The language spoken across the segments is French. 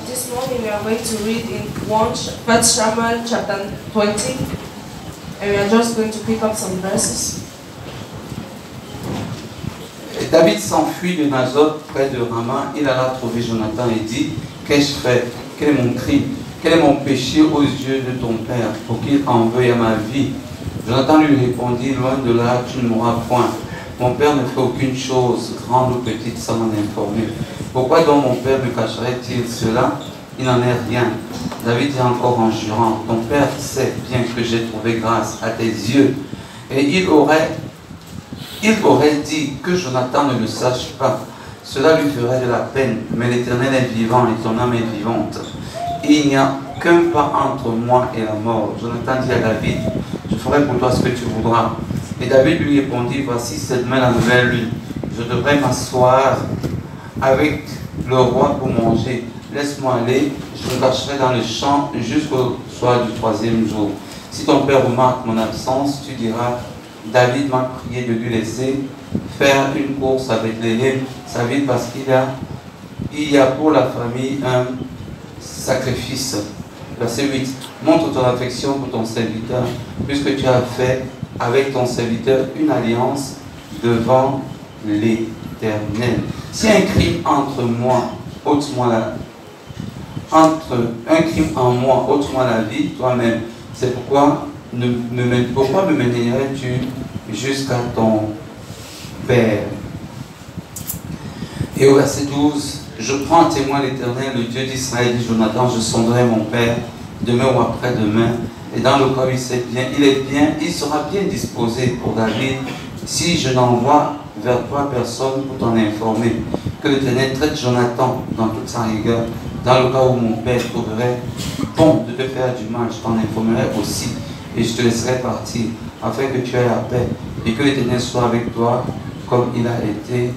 This morning we are going to read in 1 Samuel chapter 20, and we are just going to pick up some verses. David s'enfuit de Nazoth près de Rama. Il alla trouver Jonathan et dit: Qu'ai-je fait? Quel est mon crime? quel est mon péché aux yeux de ton père pour qu'il en veuille à ma vie? Jonathan lui répondit, loin de là, tu ne mourras point. Mon père ne fait aucune chose, grande ou petite, sans m'en informer. Pourquoi donc mon père me cacherait-il cela? Il n'en est rien. David dit encore en jurant, ton père sait bien que j'ai trouvé grâce à tes yeux. Et il aurait dit que Jonathan ne le sache pas. Cela lui ferait de la peine. Mais l'Éternel est vivant et ton âme est vivante. Il n'y a qu'un pas entre moi et la mort. Jonathan dit à David, je ferai pour toi ce que tu voudras. Et David lui répondit, voici cette demain la nouvelle lune. Je devrais m'asseoir avec le roi pour manger. Laisse-moi aller, je me cacherai dans le champ jusqu'au soir du 3e jour. Si ton père remarque mon absence, tu diras, David m'a prié de lui laisser faire une course avec les Bethléem, sa ville, parce qu'il y a pour la famille un sacrifice. Verset 8. Montre ton affection pour ton serviteur, puisque tu as fait avec ton serviteur une alliance devant l'Éternel. Si un crime entre moi, ôte-moi un crime en moi, ôte-moi la vie, toi-même. C'est pourquoi me mènerais-tu jusqu'à ton Père? Et au verset 12, je prends en témoin l'Éternel, le Dieu d'Israël, dit Jonathan, je sonderai mon Père, demain ou après-demain, et dans le cas où il sera bien disposé pour David, si je n'envoie vers toi personne pour t'en informer. Que l'Éternel traite Jonathan dans toute sa rigueur, dans le cas où mon Père trouverait bon de te faire du mal, je t'en informerai aussi, et je te laisserai partir, afin que tu aies la paix, et que l'Éternel soit avec toi, comme il a été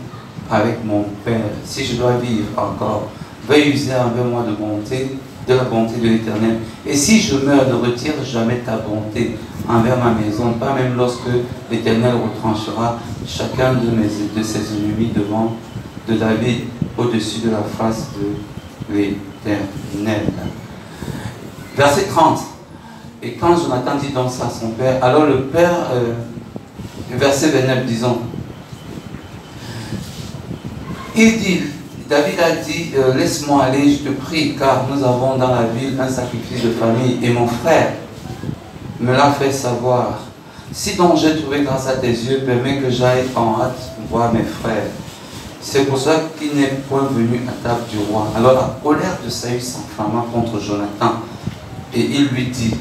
avec mon Père. Si je dois vivre encore, veuille user envers moi de bonté, de la bonté de l'Éternel. Et si je meurs, ne retire jamais ta bonté envers ma maison, pas même lorsque l'Éternel retranchera chacun de ses ennemis devant de David au-dessus de la face de l'Éternel. Verset 30. Et quand Jonathan dit donc ça à son père, alors le père, verset 29, disons, il dit, David a dit, laisse-moi aller, je te prie, car nous avons dans la ville un sacrifice de famille, et mon frère me l'a fait savoir. Si donc j'ai trouvé grâce à tes yeux, permets que j'aille en hâte voir mes frères. C'est pour ça qu'il n'est point venu à table du roi. Alors la colère de Saül s'enflamma contre Jonathan, et il lui dit,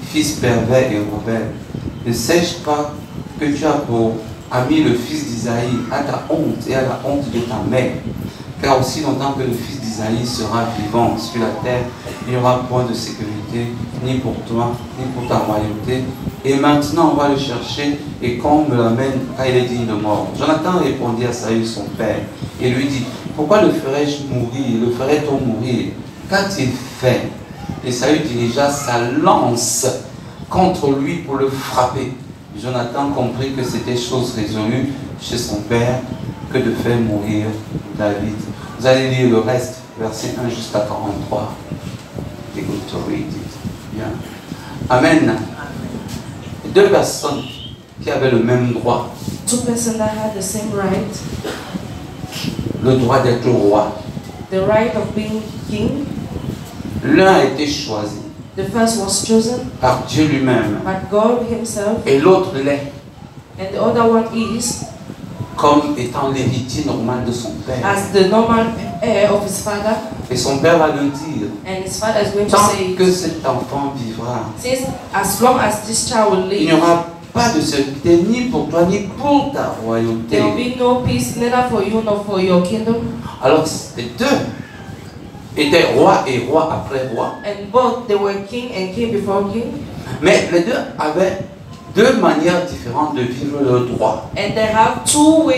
fils pervers et rebelle, ne sais-je pas que tu as pour ami le fils d'Isaïe à ta honte et à la honte de ta mère? Car aussi longtemps que le fils d'Isaïe sera vivant sur la terre, il n'y aura point de sécurité, ni pour toi, ni pour ta royauté. Et maintenant, on va le chercher, et qu'on me l'amène, car il est digne de mort. Jonathan répondit à Saül, son père, et lui dit, pourquoi le ferais-je mourir? Le ferait-on mourir? Qu'a-t-il fait? Et Saül dirigea sa lance contre lui pour le frapper. Jonathan comprit que c'était chose résolue chez son père que de faire mourir David. Vous allez lire le reste, verset 1 jusqu'à 43. Bien. Amen. Deux personnes qui avaient le même droit. Two persons that had the same right. Le droit d'être roi. The right of being king. L'un a été choisi. The first was chosen par Dieu lui-même. by God himself. Et l'autre l'est. And the other one is comme étant l'héritier normal de son père. as the normal heir of his father. Et son père va le dire. And his father is going to Tant say, que cet enfant vivra, since as long as this child will il n'y live, aura pas de sécurité ni pour toi ni pour ta royauté. there will be no peace neither for you nor for your kingdom. Alors les deux étaient roi et roi après roi. And both they were king and king before king. Mais les deux avaient deux manières différentes de vivre leur droit. And they have two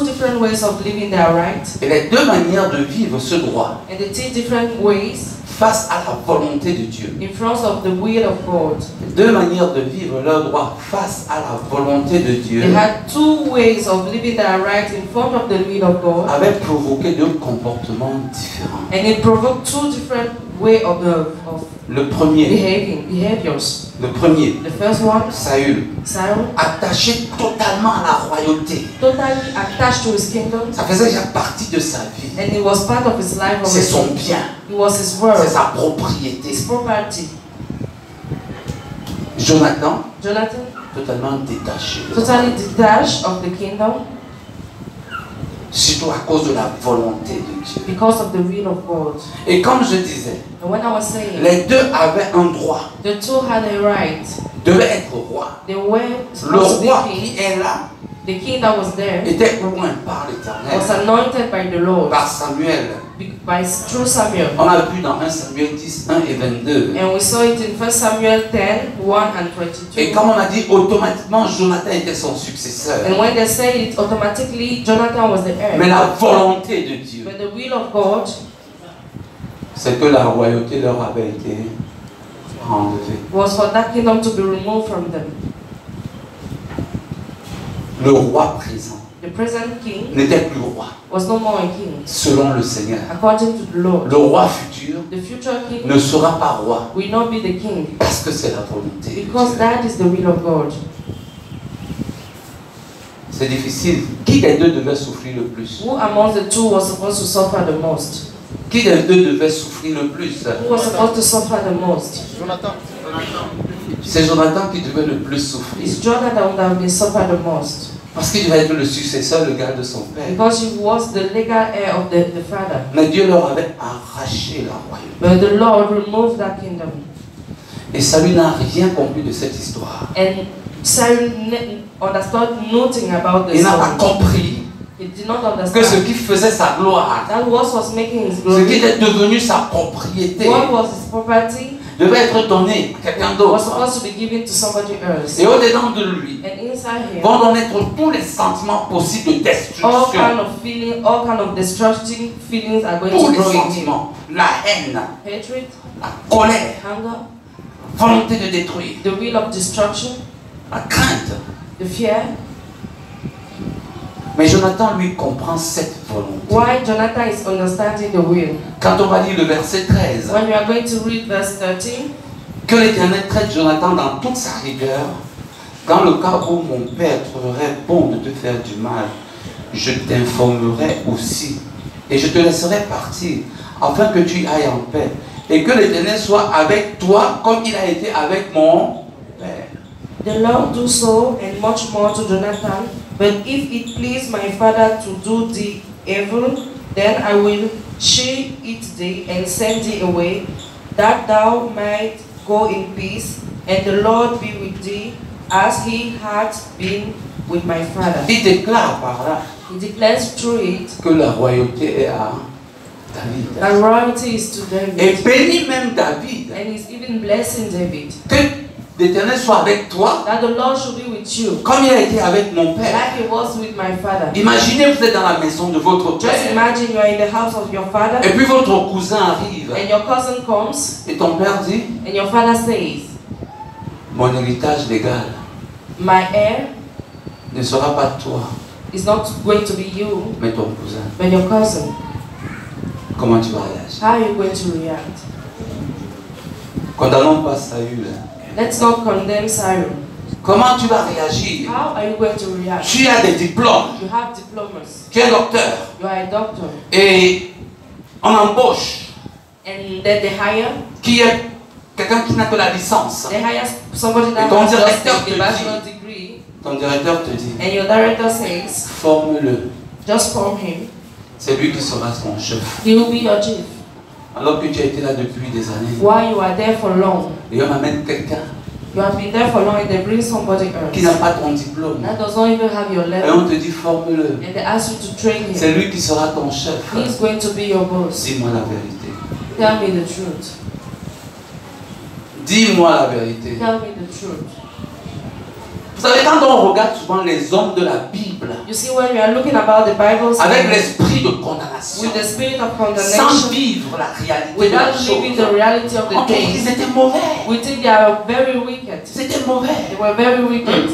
different ways of living their right. Et les deux manières de vivre ce droit And the two different ways face à la volonté de Dieu. in front of the will of God. Les deux manières de vivre leur droit face à la volonté de Dieu They had two ways of living their right in front of the will of God. avaient provoqué deux comportements différents. And it provoked two different way of Le premier, behaviors. le premier, The first one, Saül, Saul, attaché totalement à la royauté. totally attached to his kingdom, Ça faisait déjà partie de sa vie. and it was part of his life. C'est son bien, It was his c'est word, sa propriété. his property. Jonathan, Jonathan, totalement détaché. totally detached of the kingdom Surtout à cause de la volonté de Dieu. because of the will of God. Et comme je disais, And when I was saying, les deux avaient un droit, the two had a right. devaient être roi. They were Le supposed to roi be qui kings. est là The king that was there était oint par was l'Éternel, anointed by the Lord, par Samuel. through Samuel. On a vu dans 1 Samuel 10, 1 et 22. And we saw it in 1 Samuel 10, 1 and 22. Et comme on a dit, automatiquement, Jonathan était son successeur. And when they say it, automatically Jonathan was the heir. Mais la volonté de Dieu, But the will of God c'est que la royauté leur avait été enlevée. was for that kingdom to be removed from them. Le roi présent The present king n'était plus roi, was no more a king. selon le Seigneur. According to the Lord, Le roi futur the future king ne sera pas roi, will not be the king parce que c'est la volonté de because Dieu. that is the will of God. C'est difficile. Qui des deux devait souffrir le plus? Who among the two was supposed to suffer the most? Qui des deux devait souffrir le plus? Who was supposed to suffer the most? C'est Jonathan qui devait le plus souffrir. It's Jonathan that would have been suffered the most Parce qu'il devait être le successeur légal de son père. because he was the legal heir of the father. Mais Dieu leur avait arraché la royauté. But the Lord removed that kingdom. Et Saül n'a rien compris de cette histoire. And Saul understood nothing about the Il n'a pas story. compris He did not que ce understand qui faisait sa gloire, that what was making his ce qui glory, était devenu sa propriété, what was his property, devait être donné à quelqu'un was d'autre. supposed to be given to somebody else. Et au-dedans de lui, And inside him, vont naître tous les sentiments possibles de all destruction. kind of feeling, all kind of destructive feelings are going Tous to les grow in him. sentiments. La haine, Hatred, la colère, anger, volonté de détruire, the will of destruction, la crainte. the fear. Mais Jonathan, lui, comprend cette volonté. Why Jonathan is understanding the will. Quand on va lire le verset 13, When we are going to read verse 13, que l'Éternel traite Jonathan dans toute sa rigueur, dans le cas où mon père trouverait bon de te faire du mal, je t'informerai aussi, et je te laisserai partir, afin que tu ailles en paix, et que l'Éternel soit avec toi comme il a été avec mon père. the Lord do so and much more to Jonathan. But if it please my father to do thee evil, then I will shear it thee and send thee away, that thou might go in peace, and the Lord be with thee, as he hath been with my father. Il déclare par là He declares through it que la royauté est à David. that royalty is to Et David, bénis même David, and he's even blessing David. que l'Éternel soit avec toi, That the Lord should be with you, comme il a été avec mon père. like he was with my father. Imaginez, vous êtes dans la maison de votre Just père, imagine you are in the house of your father, et puis votre cousin arrive, and your cousin comes, et ton père dit, and your father says, mon héritage légal my heir ne sera pas toi, is not going to be you, mais ton cousin. but your cousin. Comment tu vas réagir? How are you going to react? Condamnons pas Saül. Let's not condemn Cyrus. Comment tu vas réagir? How are you going to react? Tu as des diplômes, You have diplomas. tu es docteur, You are a doctor. et on embauche And then they hire qui est quelqu'un qui n'a que la licence. somebody that Et ton has just directeur a te bachelor dit. degree. Ton directeur te dit, And your director says, forme-le. just form him. C'est lui qui sera son chef. He will be your chief. Alors que tu as été là depuis des années. While you are there for long, Et on amène quelqu'un you have been there for long, and they bring somebody qui else n'a pas ton diplôme. that does not even have your Et level, on te dit, forme-le. and they ask you to train him. C'est lui qui sera ton chef. He is going to be your boss. Dis-moi la vérité. Tell me the truth. Dis-moi la vérité. Tell me the truth. Vous savez, quand on regarde souvent les hommes de la Bible, You see, when we are looking about the Bible, avec l'esprit de condamnation, with the spirit of sans condemnation, vivre la réalité de la without living the chose, reality of on the trouve qu'ils things, étaient mauvais. we think they are very wicked. C'était mauvais. They were very wicked.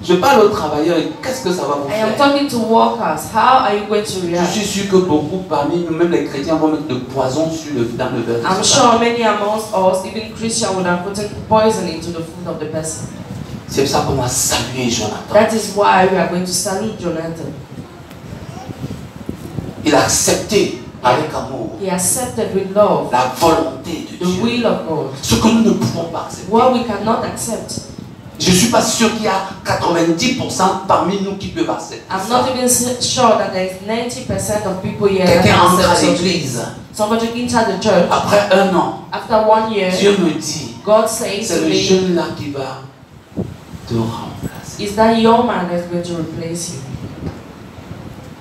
Je parle aux travailleurs, qu'est-ce que ça va vous I am faire? talking to workers. How are you going to Je react? suis sûr que beaucoup parmi nous, même les chrétiens, vont mettre le poison dans le verre de I'm ce sure pain. many amongst us, even Christians, would have put poison into the food of the person. C'est pour ça qu'on va saluer Jonathan. That is why we are going to salute Jonathan. Il a accepté avec amour He accepted with love la volonté de the Dieu. will of God. Ce que nous ne pouvons pas accepter. What we cannot accept. Je ne suis pas sûr qu'il y a 90% parmi nous qui peuvent accepter I'm ça. not even sure that there is 90% of people here that Quelqu'un entre à accept it. l'église. Somebody enter the church. Après un an, After 1 year, Dieu me dit, God says c'est to le me, jeune là qui va te remplacer. is that your man that's going to replace you?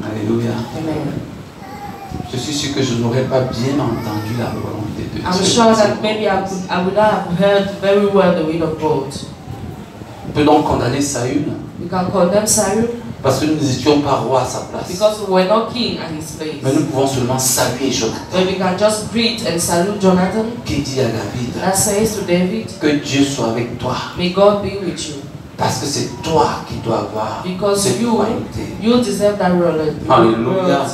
Alléluia. Amen. Je suis sûr que je n'aurais pas bien entendu la volonté de I'm Dieu. sure that maybe I would not have heard very well the will of God. On peut donc condamner Saül We can condemn Saul parce que nous n'étions pas rois à sa place. because we were not king at his Mais place. nous pouvons seulement saluer Jonathan But we can just greet and salute Jonathan. qui dit à David That says to David, que Dieu soit avec toi may God be with you. parce que c'est toi qui dois avoir Because cette you deserve that royalty. Alléluia.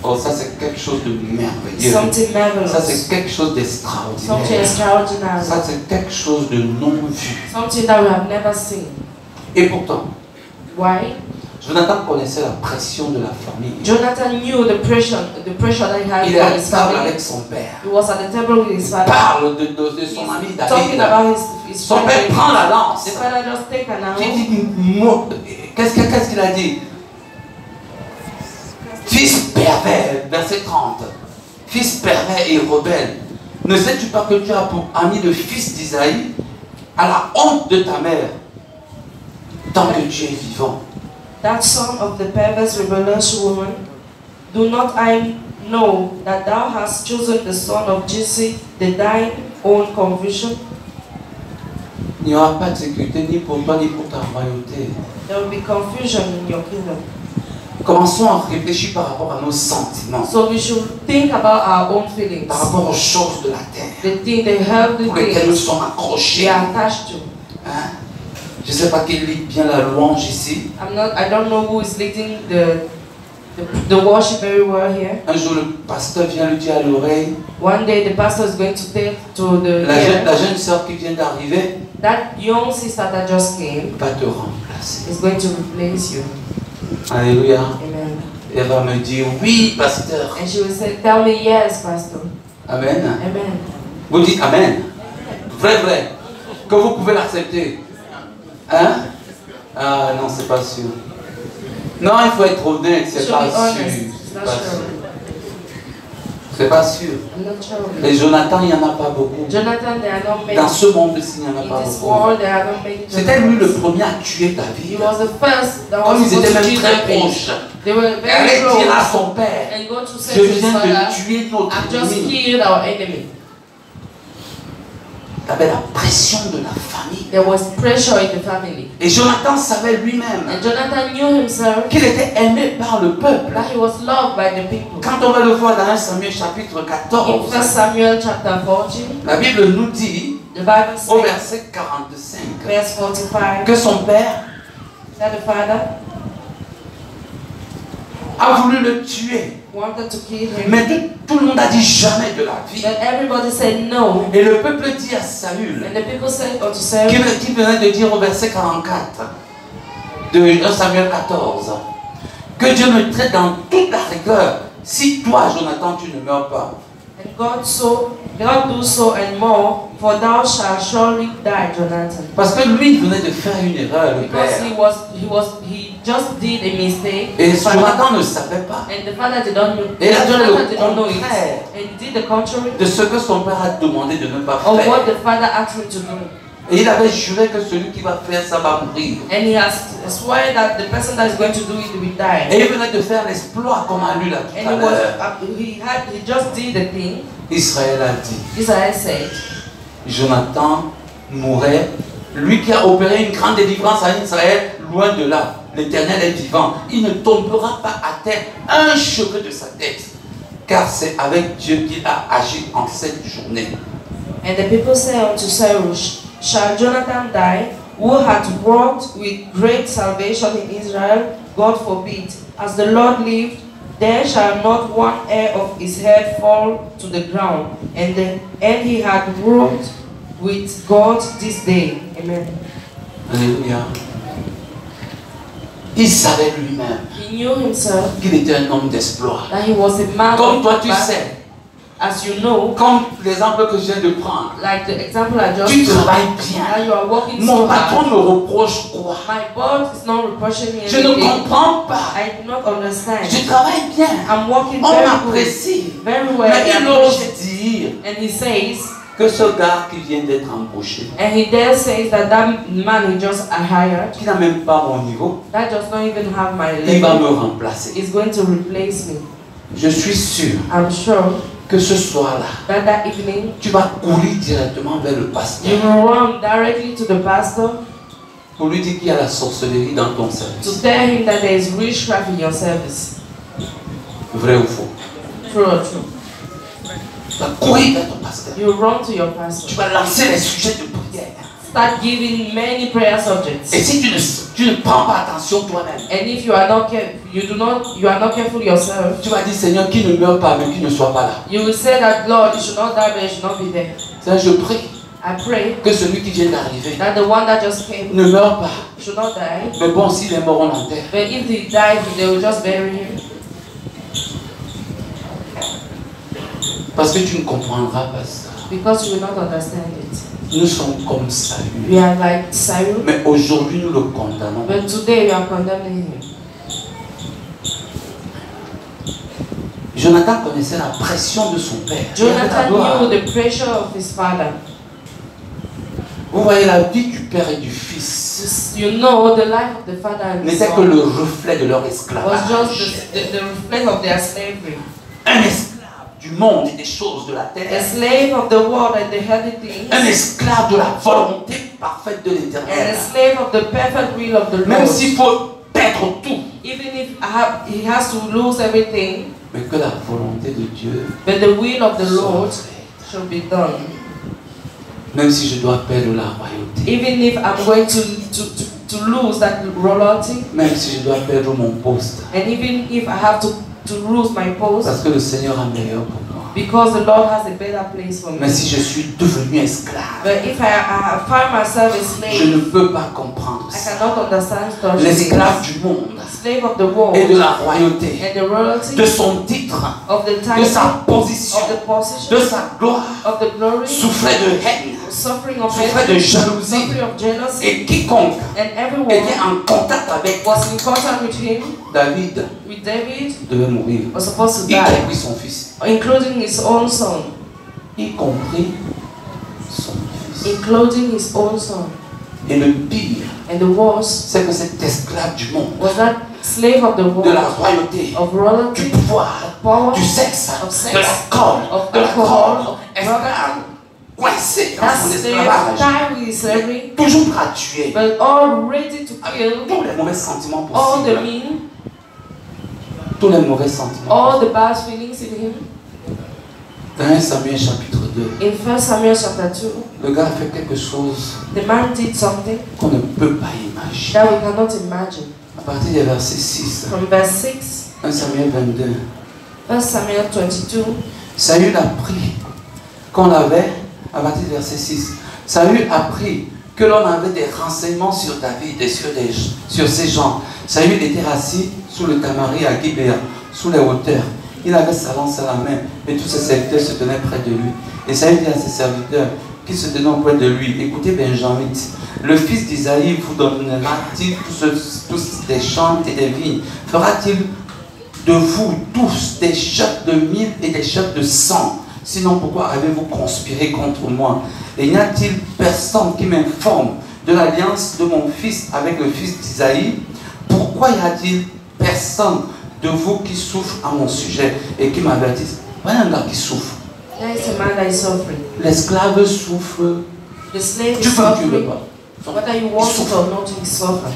Oh, ça c'est quelque chose de merveilleux. Something marvelous. Ça c'est quelque chose Something d'extraordinaire. extraordinary. Ça c'est quelque chose de non vu. Something that we have never seen. Et pourtant, Why? Jonathan connaissait la pression de la famille. Jonathan knew the pressure that he had Il est for à his table family. avec son père. He was at the table with his Il father. parle de son ami Talking David. about his Son friend père David. prend la lance. The father just take an Qui arrow. dit, qu'est-ce qu'il a dit? Fils pervers, verset 30. Fils pervers et rebelle. Ne sais-tu pas que tu as pour ami le fils d'Isaïe à la honte de ta mère tant que tu es vivant? That son of the perverse, rebellious woman, do not I know that thou hast chosen the son of Jesse, the thine own confusion? Il n'y aura pas de sécurité ni pour toi ni pour ta royauté. There will be confusion in your kingdom. Commençons à réfléchir par rapport à nos sentiments, So we should think about our own feelings. par rapport aux choses de la terre, The healthy pour lesquelles nous things sommes we accrochés. are attached to. Hein? Je ne sais pas qui lit bien la louange ici. I don't know who is leading the worship very well here. Un jour, le pasteur vient lui dire à l'oreille, One day the pastor is going to take to the la ear, jeune sœur qui vient d'arriver that young sister that just came va te remplacer. is going to replace you. Alléluia. Amen. Elle va me dire, oui, pasteur. And she will say, tell me yes, pastor. Amen. Amen. Vous dites Amen. Vrai. Que vous pouvez l'accepter. Hein? Ah non, c'est pas sûr. Non, il faut être honnête, c'est Should pas be sûr. honest. It's C'est not pas sure. sûr. C'est pas sûr. I'm not sure. Et Jonathan, il n'y en a pas beaucoup. Jonathan, there are not many. Dans ce monde-ci, il n'y en a In pas this beaucoup. world, there are not many. C'était lui le Jonathans. premier à tuer He David. was the first that Comme was ils étaient supposed to même kill très David. proches. They were Elle very allait dire à close. son père, And God to say je to his viens de father, tuer notre I've just ennemi. killed our enemy. Il y avait la pression de la famille. There was pressure in the family. Et Jonathan savait lui-même And Jonathan knew himself qu'il était aimé par le peuple. that he was loved by the people. Quand on va le voir dans 1 Samuel chapitre In 14, 1 Samuel chapter 14, la Bible nous dit, the Bible au says, verset 45, verse 45, que son père that the father a voulu le tuer. wanted to kill him. Mais tout le monde a dit jamais de la vie. But everybody said no. Et le peuple dit à Saül, And the people said unto Saul, qui venait de dire au verset 44 de 1 Samuel 14, que Dieu me traite dans toute la rigueur si toi, Jonathan, tu ne meurs pas. and God do so and more, for thou shalt surely die, Jonathan. Parce que lui, il venait de faire une erreur, le Because père. he just did a mistake. Et The father- Jonathan ne savait pas And the father did not know. Et il a fait Jonathan le did not know it. contraire And he did the contrary de ce que son père a demandé de ne pas of what faire. the father asked him to do. Et il avait juré que celui qui va faire ça va mourir. And he has sworn that the person that is going to do it will die. Et il venait de faire l'exploit comme à lui là tout And à l'heure. he just did the thing. Israël a dit, Israel said, Jonathan mourrait, lui qui a opéré une grande délivrance à Israël, loin de là. L'Éternel est vivant. Il ne tombera pas à terre un cheveu de sa tête. Car c'est avec Dieu qu'il a agi en cette journée. and the people said unto Saul, shall Jonathan die? who hath wrought with great salvation in Israel, God forbid. As the Lord lived, there shall not one hair of his head fall to the ground. And he had wrought with God this day. Amen. Alléluia. Il savait lui-même He knew himself qu'il était un homme d'exploit. that he was a man Comme of toi tu battle. sais, As you know, comme l'exemple que je viens de prendre, like the example I just tu told, travailles that bien. you are working Mon so hard. patron me reproche quoi? My boss is not reproaching me Je ne anything. comprends pas. I do not understand. Je travaille bien. I'm working On very good, m'apprécie. very well. Mais il and ose appreciate. dire And he says, que ce gars qui vient d'être embauché, and he there says that man he just hired, qui n'a même pas mon niveau, that does not even have my il va me level, remplacer. is going to replace me. Je suis sûr I'm sure que ce soir-là, that evening tu vas courir directement vers le pasteur you will run directly to the pastor pour lui dire qu'il y a la sorcellerie dans ton to service. tell him that there is witchcraft in your service. Vrai ou faux? True or true? Tu vas courir vers ton pasteur. You run to your pastor. Tu vas lancer les sujets de prière. Start giving many prayer subjects. Et si tu ne prends pas attention toi-même, And if you are not you are not careful yourself, tu vas dire Seigneur, qui ne meurt pas, mais qui ne soit pas là. you will say that Lord, you should not die, but you should not be there. Seigneur, je prie I pray que celui qui vient d'arriver that the one that just came ne meurt pas. should not die. Mais bon, s'il est mort, on l'enterre. But if he died, they will just bury him. Parce que tu ne comprendras pas ça. Because you will not understand it. Nous sommes comme Saül. We are like Saul, Mais aujourd'hui, nous le condamnons. but today we are condemning him. Jonathan connaissait la pression de son père. Jonathan knew the pressure of his father. Vous voyez, la vie du père et du fils You know, the life of the father and the n'était que son le reflet de leur was esclavage. just the reflect of their slavery. Un esclave du monde et des choses de la A terre. slave of the world and the heavy things. Un esclave de la volonté parfaite de And l'Éternel. a slave of the perfect will of the Même Lord. s'il faut perdre tout, Even if he has to lose everything, mais que la volonté de Dieu but the will of the soit Lord faite. shall be done. Même si je dois perdre la royauté, Even if I'm going to lose that royalty, même si je dois perdre mon poste, and even if I have to lose my post, parce que le Seigneur a meilleur pour moi. because the Lord has a better place for me. Mais si je suis devenu esclave, But if I find myself a je slave, ne peux pas comprendre I ça. cannot understand such L'esclave things. du monde Slave of the world et de la royauté, and the royalty de son titre, of the de title sa position, of the position de sa gloire, of the glory, souffrait de haine, suffering of souffrait de hatred, jalousie. suffering of jealousy, Et quiconque and était everyone en contact avec was in contact with him, David with David, devait mourir, was supposed to y die, compris son fils, including his own son, y compris son fils. including his own son. Et le pire, And the worst c'est que cet esclave du monde, was that slave of the de la world, royauté, of du royalty, pouvoir, power, du sexe, of sex, de l'alcool, of de la alcohol, drogue, esclave, coincé dans that son slave esclavage, died with his slavery, toujours prêt à tuer, but all ready to avec kill tous les mauvais sentiments all the possibles, mean, tous les mauvais sentiments. all the bad feelings in him. Dans 1 Samuel chapitre 2, In 1 Samuel chapter 2, le gars a fait quelque chose the man did something qu'on ne peut pas imaginer. that we cannot imagine. À partir du verset 6, From verse 6, 1 Samuel 22, 1 Samuel 22, Saül a pris qu'on avait, à partir du verset 6, Saül a pris que l'on avait des renseignements sur David et sur ses gens. Saül était assis sous le tamari à Gibéa, sous les hauteurs. Il avait sa lance à la main et tous ses serviteurs se tenaient près de lui. Et Saül dit à ses serviteurs qui se tenaient près de lui, écoutez Benjamin, le fils d'Isaïe vous donnera-t-il tous des champs et des vignes? Fera-t-il de vous tous des chefs de mille et des chefs de 100? Sinon, pourquoi avez-vous conspiré contre moi? Et n'y a-t-il personne qui m'informe de l'alliance de mon fils avec le fils d'Isaïe? Pourquoi y a-t-il personne de vous qui souffre à mon sujet et qui m'avertisse? Voilà un gars qui souffre. there is a man that is suffering. L'esclave souffre. The slave Tu is veux que tu veux suffering. pas. Whether you want it or not, he suffers.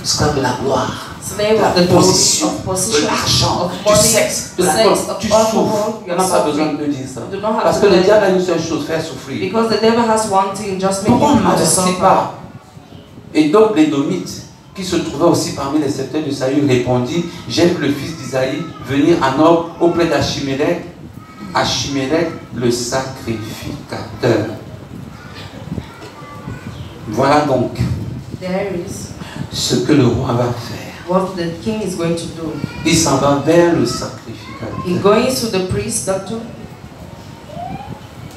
Esclave de la gloire. Slave la of the position, of de position, l'argent, of du money, sexe, de la sex, drogue. of Tu alcohol. souffres. You On are n'a pas besoin suffering. de te dire ça. You do not have Parce to que le tell diable a you. une seule chose, faire souffrir. Because the devil has one thing, just making Pourquoi on ne you to m'avertit suffer. pas? Et donc l'édomite, qui se trouvait aussi parmi les serviteurs de Saül, répondit: j'ai vu le fils d'Isaïe venir à Nob auprès d'Achimélec, Achimélec le sacrificateur. Voilà donc There is ce que le roi va faire. what the king is going to do. Il s'en va vers le He sacrificateur goes to the priest, doctor,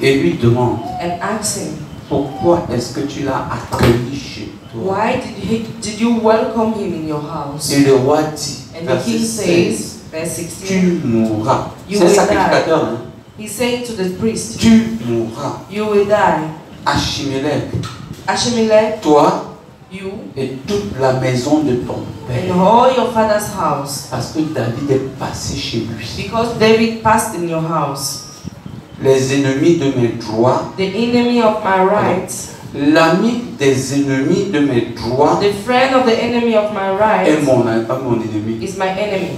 et lui demande: and asks him, pourquoi est-ce que tu l'as accueilli chez toi? why did you welcome him in your house? Et le roi dit, And the verset king 16, says, verse 16, tu mourras. You C'est un will sacrificateur, hein? he's saying to the priest, Tu mourras. you will die. Achimélec, Ashimelech, toi you et toute la maison de ton and père. all your father's house, Parce que David est passé chez lui. because David passed in your house. Les ennemis de mes droits, The enemy of my rights, l'ami des ennemis de mes droits the friend of the enemy of my est rights mon ennemi. is my enemy.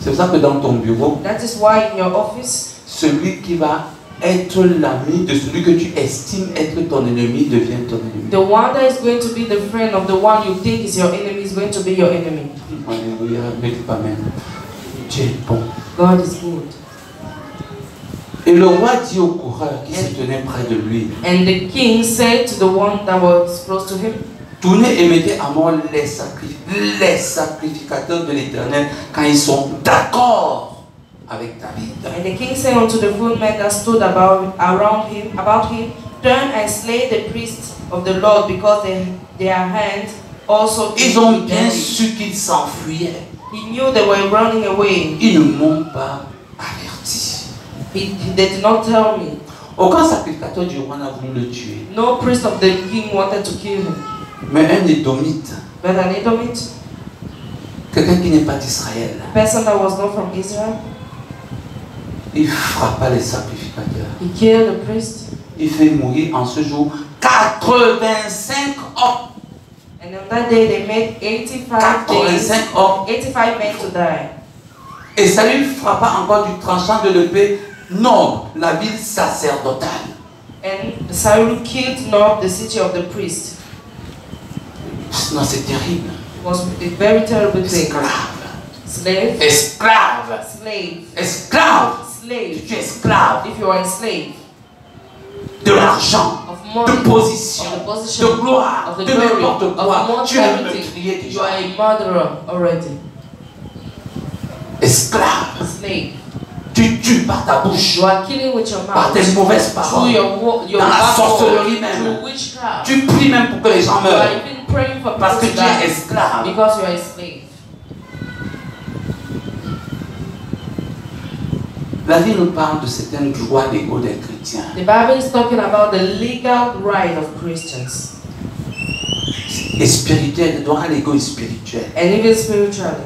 C'est pour ça que dans ton bureau, That is why in your office, celui qui va être l'ami de celui que tu estimes être ton ennemi devient ton ennemi. the one that is going to be the friend of the one you think is your enemy is going to be your enemy. Alléluia, ne dis pas même. Dieu est bon. God is good. Et le roi dit au coureur qui se tenait près de lui: And the king said to the one that was close to him, tournez et mettez à mort les sacrificateurs de l'Éternel quand ils sont d'accord avec David. and the king said unto the full men that stood about him, turn and slay the priests of the Lord, because their hands also Ils ont with bien David. su qu'ils s'enfuyaient. He knew they were running away. Ils ne m'ont pas averti. They did not tell me. Aucun sacrificateur du roi n'a voulu le tuer. No priest of the king wanted to kill him. Mais un Édomite, But an Edomite, quelqu'un qui n'est pas d'Israël, a person that was not from Israel, il frappa les sacrificateurs. he killed the priest. Il fait mourir en ce jour 85 hommes. And on that day they made 85 days, 85 hommes. 85 men to die. Et Saül frappa encore du tranchant de l'épée Nob, la ville sacerdotale. And Saul killed Nob, the city of the priest. Non, c'est terrible. It was a very terrible thing. Esclave. Slave, Esclave. slave, Esclave. slave. Tu es esclave If you are a slave de l'argent, of de money, position, of the position, de gloire, of the de glory, n'importe of quoi. Tu es un mortality, meurtrier you déjà. are a murderer already. Esclave. Slave. Tu tues par ta bouche, You are killing with your par mouth, tes mauvaises through paroles. your Dans la bad sorcellerie word, même. through witchcraft. Tu pries même pour que les gens You are meurent. even praying for Parce que people tu to es die esclave. because you are a slave. La vie nous parle de certains droits légaux des chrétiens. The Bible is talking about the legal right of Christians, Et spirituels, des droits légaux et spirituels. and even spiritually,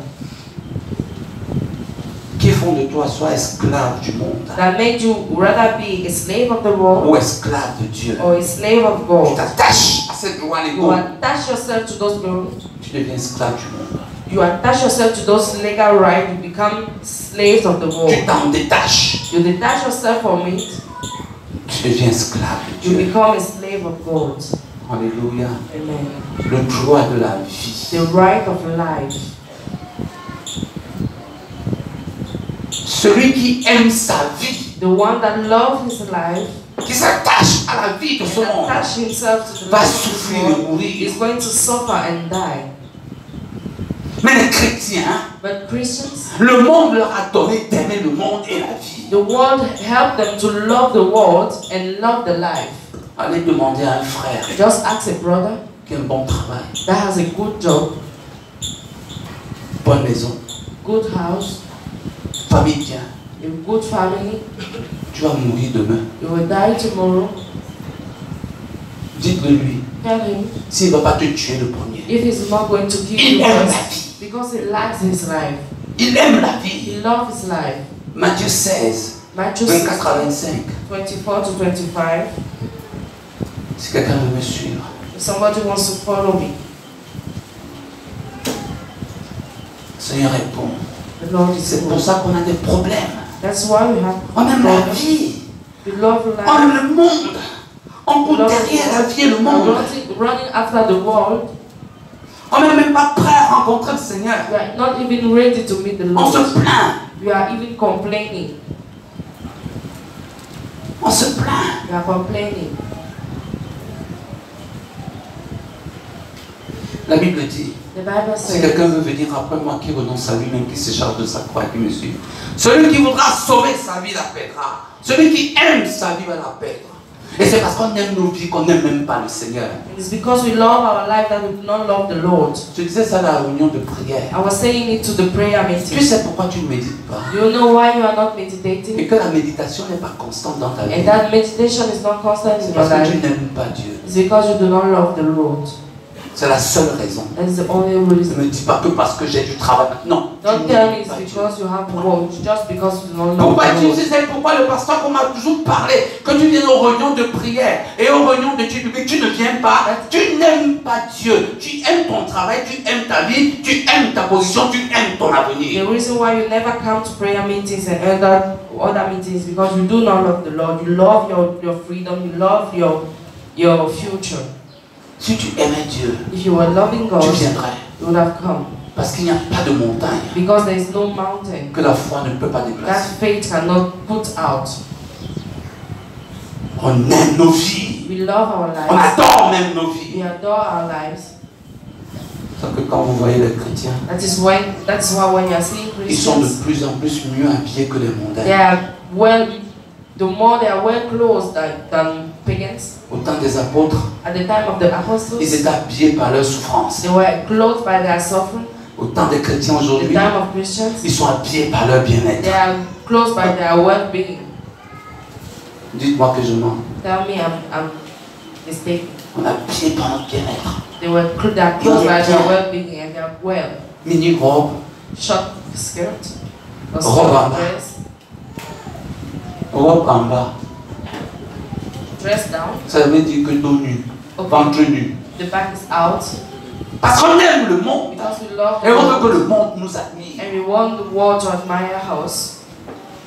Qui font de toi soit esclave du monde that made you rather be a slave of the world ou esclave de Dieu. or a slave of Tu God. t'attaches à ces droits You légaux, attach yourself to those laws. tu deviens esclave du monde. You attach yourself to those legal rights. You become slaves of the Tu world. t'en détaches, You detach yourself from it. tu deviens esclave de You Dieu. become a slave of God. Alléluia. Amen. Le droit de la vie. The right of life. Celui qui aime sa vie, The one that loves his life qui s'attache à la vie de ce and monde, attach himself to the va life of this souffrir et world mourir. is going to suffer and die. Mais les chrétiens, But Christians, le monde leur a donné d'aimer le monde et la vie. the world helped them to love the world and love the life. Allez demander à un frère Just ask a brother qui a un bon travail, that has a good job, bonne maison, good house, famille bien. a good family. Tu vas mourir demain. You will die tomorrow. Dites-le lui, Tell him s'il ne va pas te tuer le premier. if he's not going to kill Il you aime la first, vie. because he likes his life. Il aime la vie. He loves his life. Matthieu 16, Matthew 24 à 16, 25. 24 to 25. Si quelqu'un veut me suivre. If somebody wants to follow me, Seigneur répond. The Lord is C'est pour good. ça qu'on a des problèmes. That's why we have On aime la problems. vie. We love On life. aime le monde. On court Love derrière la vie et le We're monde. running after the world. On n'est même pas prêt à rencontrer le Seigneur. We are not even ready to meet the On se Lord. plaint. We are even complaining. On se plaint. We are complaining. La Bible dit, The Bible si says, quelqu'un veut venir après moi, qui renonce à lui-même, qui se charge de sa croix, qui me suit. Celui qui voudra sauver sa vie la perdra. Celui qui aime sa vie va la perdre. Et c'est parce qu'on aime nos vies qu'on n'aime même pas le Seigneur. it's because we love our life that we do not love the Lord. Je disais ça à la réunion de prière. I was saying it to the prayer Tu meeting. sais pourquoi tu ne médites pas? You know why you are not Et meditating? que la méditation n'est pas constante dans ta vie. And that meditation is not constant C'est in your parce que tu life. n'aimes pas Dieu. It's because you do not love the Lord. C'est la seule raison. That's the only Ne reason. me dis pas que parce que j'ai du travail. Non. Don't tu tell me n'aimes it's pas Dieu. because you have work, just because you do not love Pourquoi the tu Lord. sais, c'est pourquoi le pasteur qu'on m'a toujours parlé, que tu viens aux réunions de prière et aux réunions d'études bibliques, tu ne viens pas, tu n'aimes pas Dieu, tu aimes ton travail, tu aimes ta vie, tu aimes ta position, tu aimes ton avenir. The reason why you never come to prayer meetings and other meetings is because you do not love the Lord. You love your freedom, you love your future. Si tu aimais Dieu, If you were loving God, tu viendrais. you would have come. Parce qu'il n'y a pas de montagne Because there is no mountain que la foi ne peut pas that déplacer. faith cannot put out. On aime nos vies, We love our on lives. adore même nos vies. We adore our lives. Sauf que quand vous voyez les chrétiens, That's why when you are seeing ils sont de Christians, plus en plus mieux habillés que les mondains. they are the more they are well clothed than pagans. Au temps des apôtres, At the time of the ils apostles, étaient habillés par leur souffrance. they were clothed by their suffering. Au temps des chrétiens At the aujourd'hui, time of Christians, ils sont habillés par leur bien-être. they are clothed by their well-being. Dites-moi que je mens. Tell me I'm mistaken. On est habillés par notre bien-être. They are clothed by their well-being and they are well. Mini-robe, Short skirt, or Robe en short bas. dress, robe en bas. dress down. Ça veut dire que dos nu, Okay. ventre nu. The back is out Parce qu'on aime le monde. because we love Et on veut que the le world monde nous admire. and we want the world to admire us.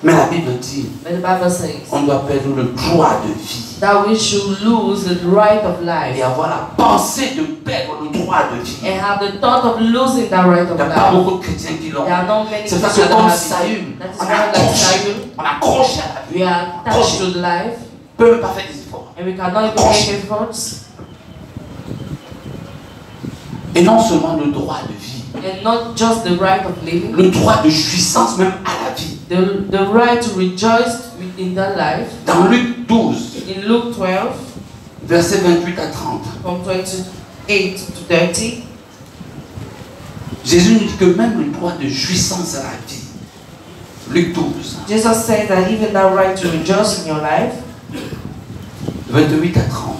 Mais la Bible dit, But the Bible says on doit perdre le droit de vie. that we should lose the right of Et life avoir la pensée de perdre le droit de vie. and have the thought of losing that right Il of n'y a pas life. beaucoup de chrétiens qui l'ont. There are not many C'est parce Christians que that comme have Saül, it. That is on why, a like accroché, Saul, on a accroché à la vie. we are attached to life On ne peut même pas faire des efforts. and we cannot even make efforts. Et non seulement le droit de vie, And not just the right of living, le droit de jouissance même à la vie. the right to rejoice within that life. Dans Luc 12, In Luke 12, versets 28 à 30, from 28 to 30, Jésus nous dit que même le droit de jouissance à la vie. Luc 12, Jesus said that even that right to rejoice in your life, 28 à 30.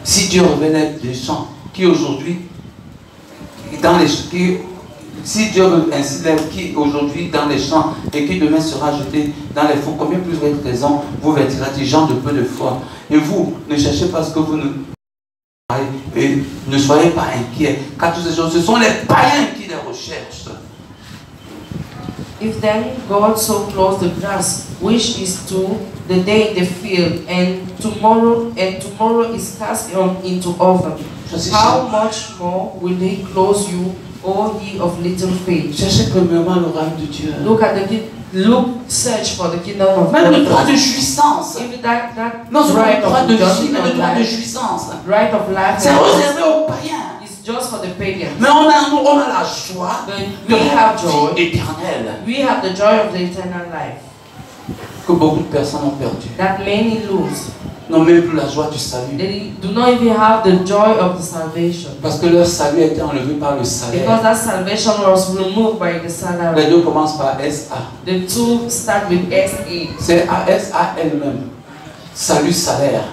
Si Dieu revenait des champs qui aujourd'hui, si Dieu veut ainsi lève qui aujourd'hui dans les champs et qui demain sera jeté dans les fous, combien plus votre raison vous vertira-t-il, gens de peu de foi? Et vous, ne cherchez pas ce que vous ne... Et ne soyez pas inquiets, car toutes ces choses, ce sont les païens qui les recherchent. if then God so clothes the grass, which is to the day in the field, and tomorrow is cast into oven, how much more will He clothe you, O ye of little faith? Cherchez premièrement le royaume de Dieu. Search for the kingdom of Même le God. droit de jouissance. Even that Non seulement right le droit of de vie, rejoicing mais le of droit de life, jouissance. right of life, C'est réservé aux païens. is just for the pagans. Mais on a la joie But de we la have joy. vie éternelle We have the joy of the eternal life que beaucoup de personnes ont perdu. that many lose. N'ont même plus la joie du salut. They do not even have the joy of the salvation Parce que leur salut a été enlevé par le salaire. because that salvation was removed by the salary. Les deux commencent par SA. The two start with SA. C'est SA elle-même. Salut, salaire.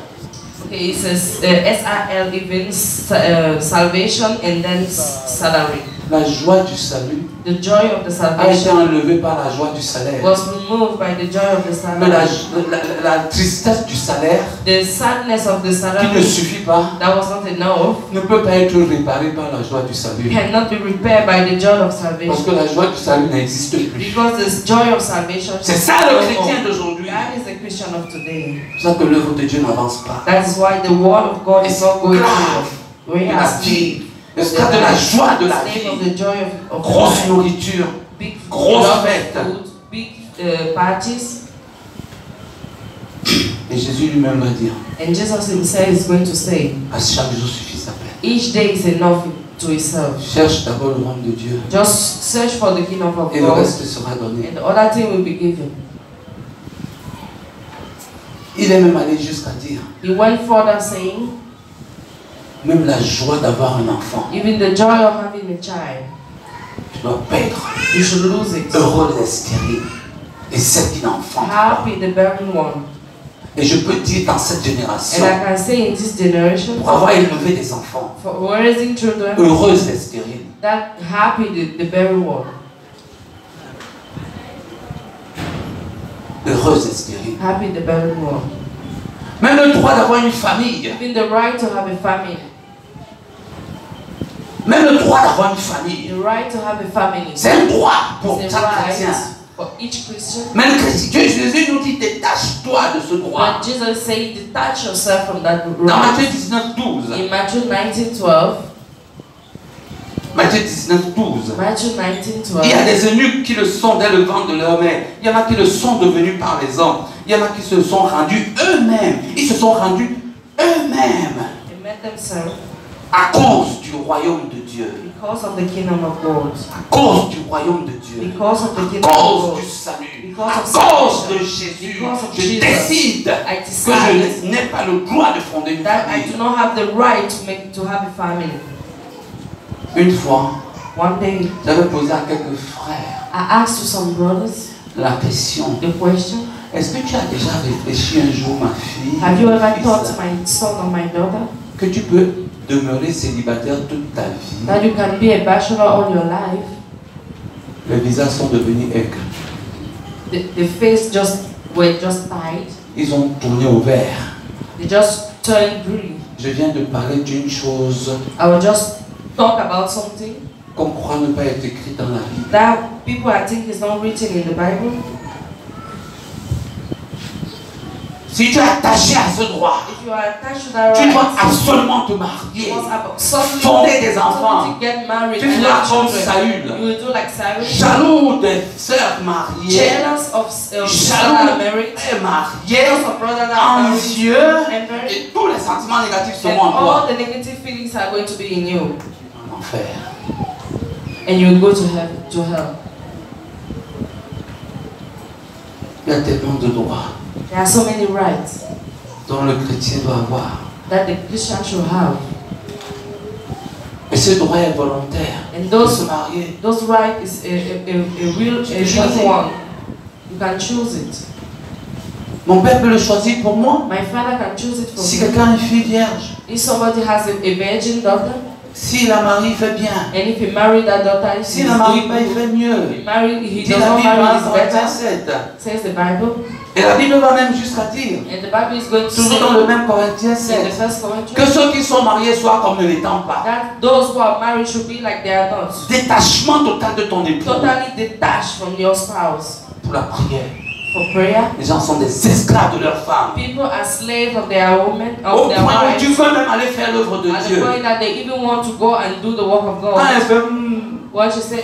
Okay, it says SRL even salvation and then salary. La joie du salut the joy of the a été salvation enlevée par la joie du salaire. was removed by the joy of the Mais salary. la tristesse du salaire, The sadness of the qui ne salary suffit pas, that was not enough ne peut pas être réparée par la joie du salut. cannot be repaired by the joy of Parce salvation. que la joie du salut n'existe plus. Because the joy of salvation C'est ça le chrétien d'aujourd'hui. that is the Christian of today. C'est ça que l'œuvre de Dieu n'avance pas. That is why the word of God is not going Grave. to we La are vie, le stade de la joie de la slave of vie. the joy of Grosse life. nourriture, Big grosse love of fête. food, big parties. Et Jésus lui-même va dire, And Jesus himself is going to say, à chaque jour suffit sa peine. each day is enough to itself. Cherche d'abord le royaume de Dieu Just search for the kingdom of et le God, reste sera donné. and the other thing will be given. Il est même allé jusqu'à dire, He went further saying, même la joie d'avoir un enfant, even the joy of having a child, tu dois perdre. you should lose it. Heureux les stériles et ceux qui n'enfantent pas. Happy the barren one. Et je peux dire dans cette And génération, I can say in this generation, pour avoir élevé des enfants, for raising children, heureuses les stériles. that happy the barren one. Heureuses les stériles. Happy the barren one. Même le droit d'avoir une famille. Even the right to have a family. Même le droit d'avoir une famille. The right to have a family. C'est un droit pour It's chaque a chrétien. right for each Christian. Même chrétien, Jésus nous dit, détache-toi de ce droit. But Jesus said, detach yourself from that Dans Matthieu right. 19, 12. In Matthew 19:12, Matthieu 19, 12. Matthew Il y a 19:12, des eunuques qui le sont dès le ventre de leur mère. Il y en a qui le sont devenus par les hommes. Il y en a qui se sont rendus eux-mêmes. Ils se sont rendus eux-mêmes they met themselves à cause du royaume de Dieu. because of the kingdom of God, À cause du royaume de Dieu. because of the À kingdom of cause God. du salut. Because À of cause salvation. de Jésus. Because of Je Jesus. décide I que decide je n'ai pas le droit de fonder une that I do famille. not have the right to have a family. Une fois, One day, j'avais posé à quelques frères I asked to some brothers la question. the question, Est-ce que tu as déjà réfléchi un jour, ma fille, have you mon ever fils, thought, my son or my daughter, que tu peux demeurer célibataire toute ta vie? that you can be a bachelor all your life? Les visages sont devenus aigres. The face were just tied. Ils ont tourné au vert. They just turned green. Je viens de parler d'une chose I will just talk about something qu'on croit ne pas être écrite dans la Bible. that people I think is not written in the Bible. Si tu es attaché à ce droit, If you are attached to that tu dois right, absolument te you marier, must fonder des enfants. to get married Tu and feras have comme children. Saül, You will do like Cyrus, jaloux des sœurs mariées, jealous of sister that jaloux are married, et mariées, jealous of brother that are married, envieux, and married, et tous les sentiments négatifs and seront en toi. all the negative feelings are going to be in you, En enfer. and you will go to hell. Il y a tellement de droits There are so many rights dont le chrétien doit avoir. that the Christian should have, Et ce droit est volontaire. and De se those marier. right is a real one. You can choose it. Mon père peut le choisir pour moi. My father can choose it for Si me. quelqu'un a une fille vierge, If somebody has a virgin daughter, s'il la marie, il fait bien. and if he married that daughter, S'il la marie pas, il fait mieux. he Dit does la not Bible marry, en is better, 7. says the Bible. Et la Bible va même jusqu'à dire, And the Bible is going to toujours say dans le même Corinthiens in the 7, first que Corinthians ceux qui sont mariés soient comme ne l'étant pas. that those who are married should be like they are not. Détachement total de ton époux. Totally detached from your spouse. Pour la prière. For prayer, Les gens sont des esclaves de leur femme. people are slaves of their women, Au of their point où tu wives. veux même aller faire l'œuvre de At the Dieu. point that they even want to go and do the work of Quand elle God. fait, What you say?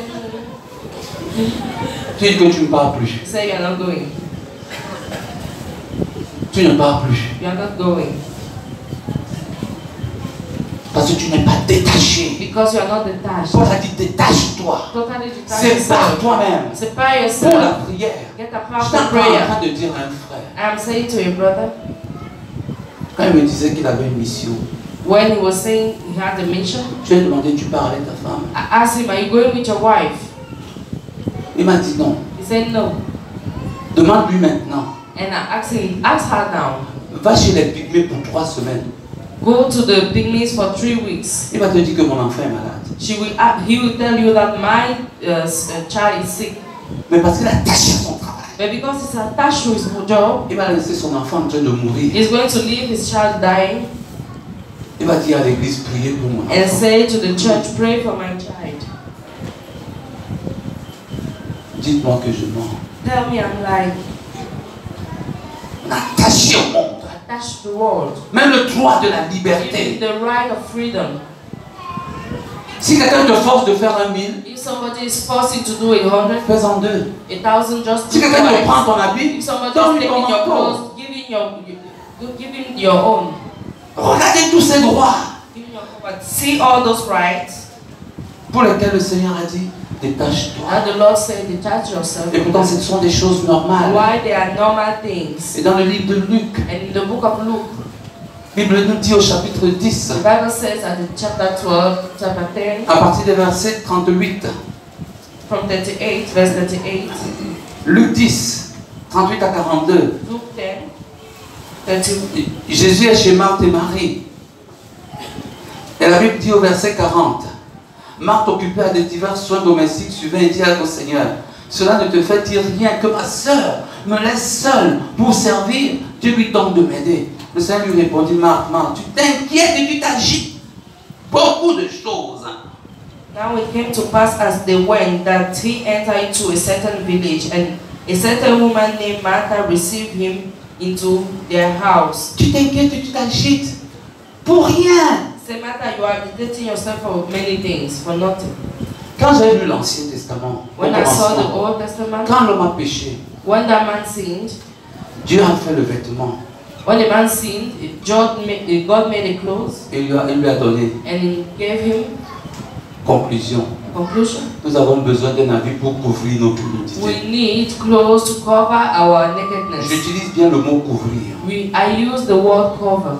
tu dis que tu ne pars plus. You say you are not going. Tu ne pars plus. You are not going. Parce que tu n'es pas détaché. Because you are not detached. Paul a dit détache-toi. Totally detached Sépare yourself. toi-même Separe pour yourself. la prière. Get Je apart suis from en prayer. train de dire à un frère, I'm saying to your brother, quand il me disait qu'il avait une mission, when he was saying he had a mission, je lui ai demandé, tu pars avec ta femme? I asked him, are you going with your wife? Il m'a dit non. He said no. Demande-lui maintenant. And I asked him, ask her now. Va chez les pygmées pour 3 semaines. go to the picnics for 3 weeks. Il va te dire que mon enfant est malade. He will tell you that my child is sick. Mais parce qu'il a tâché son travail. But because he's attached to his job, Il va laisser son enfant en train de mourir. he's going to leave his child dying Il va dire à l'église, priez pour mon and enfant. say to the church, pray for my child. Dites-moi que je mens. Tell me I'm lying. On a attaché au monde. Attached to the world. Même le droit de la Give liberté. the right of freedom. Si quelqu'un te force de faire 1000, If somebody is forcing to do 100, fais-en 2. 1,000, just Si do quelqu'un te twice. prend ton habit, If somebody is donne-lui ton taking your manteau. clothes, give him your own. Regardez tous ces droits Give him your comfort. See all those rights pour lesquels le Seigneur a dit, détache-toi. that the Lord said, detach yourself. Et pourtant, ce sont des choses normales. Why they are normal things. Et dans le livre de Luc, And in the book of Luke, la Bible nous dit au chapitre 10, the Bible says at the chapter 12, chapter 10, à partir des versets 38, from 38, verse 38, Luc 10, 38 à 42, Luke 10, 38. Jésus est chez Marthe et Marie. Et la Bible dit au verset 40, Marthe, occupée à des divers soins domestiques, suivait et dit au Seigneur, cela ne te fait-il rien que ma sœur me laisse seule pour servir? Dieu lui donc de m'aider. Le Seigneur lui répondit, Marthe, Marthe, tu t'inquiètes et tu t'agites. Beaucoup de choses. Now it came to pass as they went that he entered into a certain village, and a certain woman named Martha received him into their house. Tu t'inquiètes et tu t'agites. Pour rien. Say, Martha, you are agitating yourself for many things, for nothing. Quand j'ai lu l'Ancien Testament, When au I saw the commencement, Old Testament, quand l'homme a péché, when that man sinned, Dieu a fait le vêtement when the man sinned, God made a clothes, et il lui a donné. and he gave him Conclusion. conclusion. Nous avons besoin d'un habit pour couvrir nos nudité. We need clothes to cover our nakedness. J'utilise bien le mot couvrir. I use the word cover.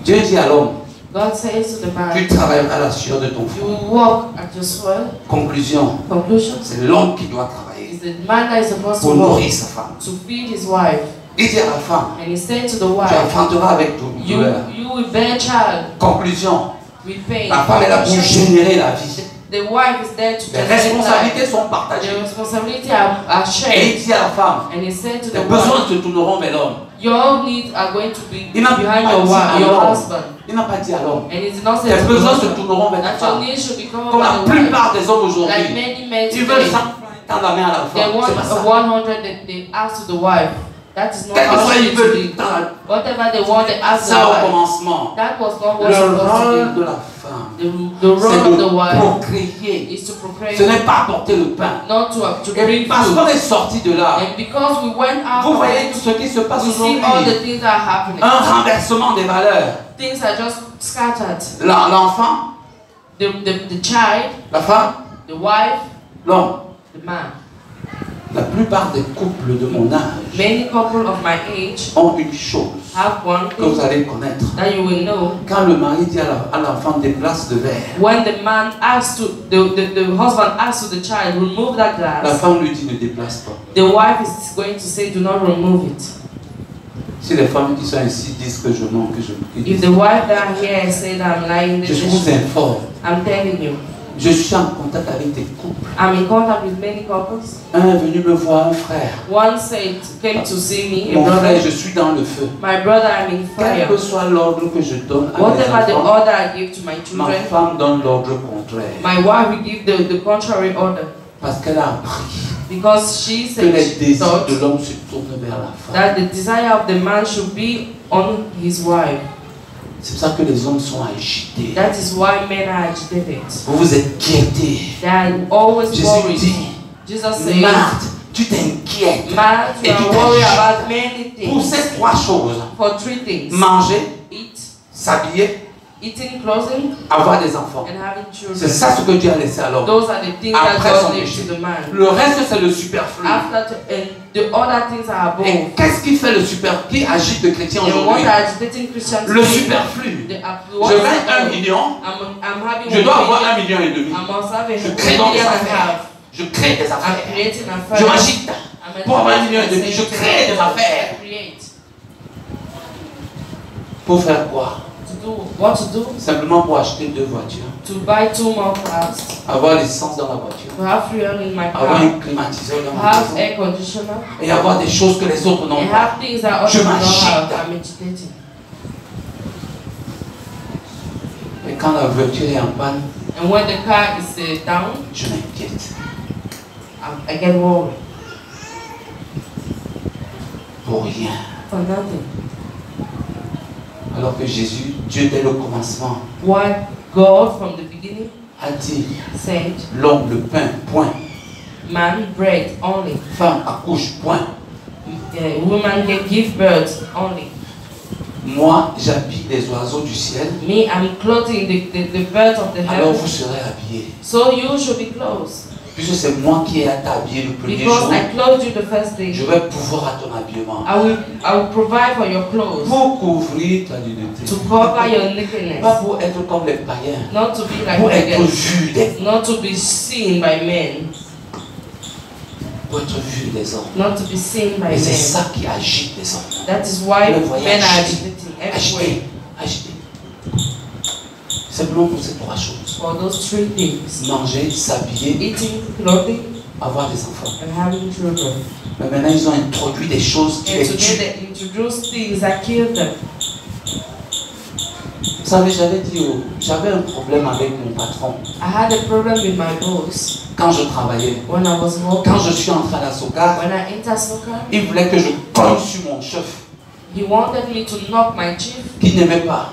Dieu dit à l'homme, God says to the man, tu travailleras à la sueur de ton you front. will walk at your sweat. Conclusion, Conclusion c'est l'homme qui doit travailler is the man that is supposed to pour work nourrir sa femme. to feed his wife. Il dit à la femme, And he said to the tu wife, enfanteras avec douleur. you will bear a child Conclusion, with pain. la femme est là pour générer la vie. The wife is there to Les generate life. responsabilités sont partagées. The responsibility are Et shared. il dit à la femme, And he said to tes the besoins wife, se tourneront vers l'homme. your needs are going to be Il n'a pas behind dit your wife, à your l'homme. husband. Il n'a pas dit à l'homme. And he did not say Tes to the besoins se husband tourneront vers ta that your femme. needs should be covered Comme la by the wife. plupart des hommes Like aujourd'hui, many men ils veulent today, simplement tendre la main à la they femme. want C'est pas ça. 100 they ask to the wife. That is not Quel que how soit it ils should veulent, be. Whatever they want, they ask the ça au wife. commencement. That was not Le what supposed rôle to de la femme, be. The role c'est of the de wife procréer. is to procreate, Ce n'est pas apporter le pain. not to Et bring parce food. qu'on est sorti de là, And because we went out vous of voyez it, tout ce qui se passe we see all aujourd'hui. the things that are happening. Un renversement des valeurs. Things are just scattered. L'enfant, The child, la femme, the wife, l'homme. the man. La plupart des couples de mon âge Many couple of my age ont une chose have one que vous thing allez connaître. that you will know. Quand le mari dit à l'enfant déplace le verre, When the man asks to, the husband asks to the child, remove that la glass, femme lui dit ne déplace pas. the wife is going to say, do not remove it. Si les femmes qui sont ici disent que je mens, que je If the wife that here say that I'm lying, je vous informe. I'm telling you. Je suis en contact avec des couples. I'm in contact with many couples. Un est venu me voir, un frère. One came to see me, a Mon frère, brother. je suis dans le feu. My brother, I'm in Quel fire. que soit l'ordre que je donne à mes Whatever the enfants, order I give to my ma children, femme donne l'ordre contraire. my wife will give the contrary order. Parce qu'elle a appris Because she que les said she désirs thought de l'homme se tournent vers la femme. that the desire of the man should be on his wife. C'est pour ça que les hommes sont agités. That is why men are agitated. Vous vous inquiétez. They are always Jésus worried. dit, Jesus said, Marthe, tu t'inquiètes. man, you Et tu are worried t'agites. about many Pour things. ces trois choses, For 3 things. manger, Eat, s'habiller, eating, clothing, avoir des enfants. and having C'est children. ça ce que Dieu a laissé à l'homme. Those are the things Après that son God gave péché. to the man. Le reste, c'est le superflu. And the other things are above. Et qu'est-ce qui fait le superflu? Qui agite le chrétien And what aujourd'hui? are agitating Christians Le today? superflu. What Je is gagne 1 above? million, I'm having je dois avoir 1,5 million. I must have Je a crée donc des million and a affaires. half. Je crée des I'm affaires. creating a Je firm. m'agite. Pour avoir 1,5 million, je crée des affaires. Create. Pour faire quoi? To what to do? Simplement pour acheter 2 voitures. To buy 2 more cars. Avoir l'essence dans la voiture. To have fuel in my Avoir car. un climatiseur dans ma Have maison. air conditioner. Et avoir des choses que les autres n'ont And pas. have things that Je others don't m'agite. have. I'm agitating. Et quand la voiture est en panne, And when the car is down, je m'inquiète. I get worried. Pour rien. For nothing. Alors que Jésus, Dieu dès le commencement, What God from the beginning a dit, said, l'homme le pain, point. man bread only. Femme accouche, point. Woman can give birth only. Moi, j'habille les oiseaux du ciel. Me, I'm clothing the birds of the Alors heaven. vous serez habillés. So you should be clothed. Puisque c'est moi qui ai habillé le premier Because jour, I clothed you the first day. je vais pouvoir à ton habillement. I will provide for your clothes. Pour couvrir ta nudité. To cover your Pas nakedness. pour être comme les païens. Not to be like Pour être pagans. vu des, Not to be seen by men. pour être vu des hommes. Not to be seen by Et c'est men. ça qui agite les hommes. That is why Le voyage. men are agitating everywhere. Agiter. Simplement pour ces 3 choses. For those 3 things. Manger, s'habiller, Eating, clothing, avoir des enfants. and having children. Mais maintenant, ils ont introduit des choses qui And les today tuent. they introduce things that kill them. Vous savez, j'avais un problème avec mon patron. I had a problem with my boss Quand je travaillais, when I was quand working. je suis entré à la Soka, When I entered soccer, il voulait que je colle sur mon chef, he wanted me to knock my chief qu'il n'aimait pas,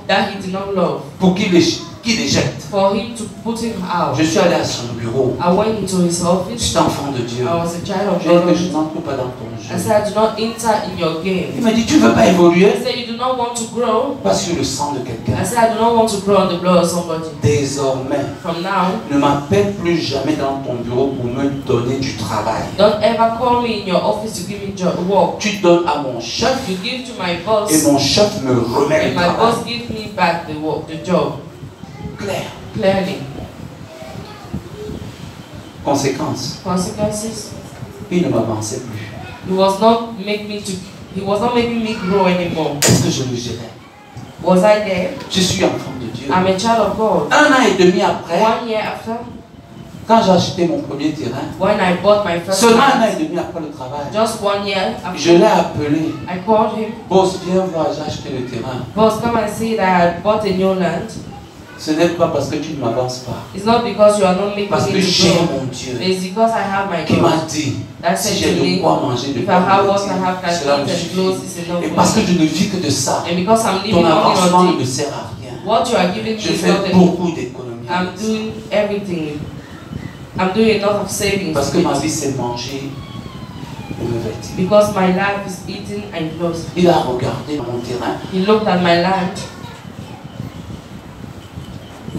that he did not love, pour qu'il les jette. for him to put him out. Je suis allé à son bureau. I went into his office. J'étais enfant de Dieu. I was a child of J'ai dit que je God. n'entre pas dans ton I jeu. said, I do not enter in your Il game. m'a dit, tu ne veux pas évoluer? He said, you do not want to grow. Pas sur le sang de quelqu'un. I said, I do not want to grow on the blood of somebody. Désormais, From now, ne m'appelle plus jamais dans ton bureau pour me donner du travail. don't ever call me in your office to give me work. Tu donnes à mon chef You give to my et boss, mon chef me remet and le my travail. boss gives me back the work, the job. Clair. Clearly. Conséquence, Consequences. il ne m'avançait plus. He was not making me grow anymore. Est-ce que je le gérais? Was I there? Je suis enfant de Dieu. I'm a child of God. 1 an et demi après, 1 year after, quand j'ai acheté mon premier terrain, when I bought my first seulement 1 an house, et demi après le travail, just 1 year je after, l'ai appelé. I called him. Boss, viens voir, j'ai acheté le terrain. Boss, come and see that I bought a new land. Ce n'est pas parce que tu ne m'avances pas. It's not because you are not making Parce me que to j'ai grow. mon Dieu It's because I have my qui m'a God. dit, That si said j'ai to de me, quoi manger, de if I quoi have me what I have, vêtir, cela can me eat and suffit. clothes is enough Et for parce que me. je ne vis que de ça, And because I'm living ton only avancement ne on me this, sert à rien. what you are giving me Je is fais not enough. beaucoup d'économies. I'm doing everything. I'm doing a lot of savings. Parce que ma vie c'est manger et me vêtir. Because my life is eating and clothes. Il a regardé mon terrain. He looked at my land.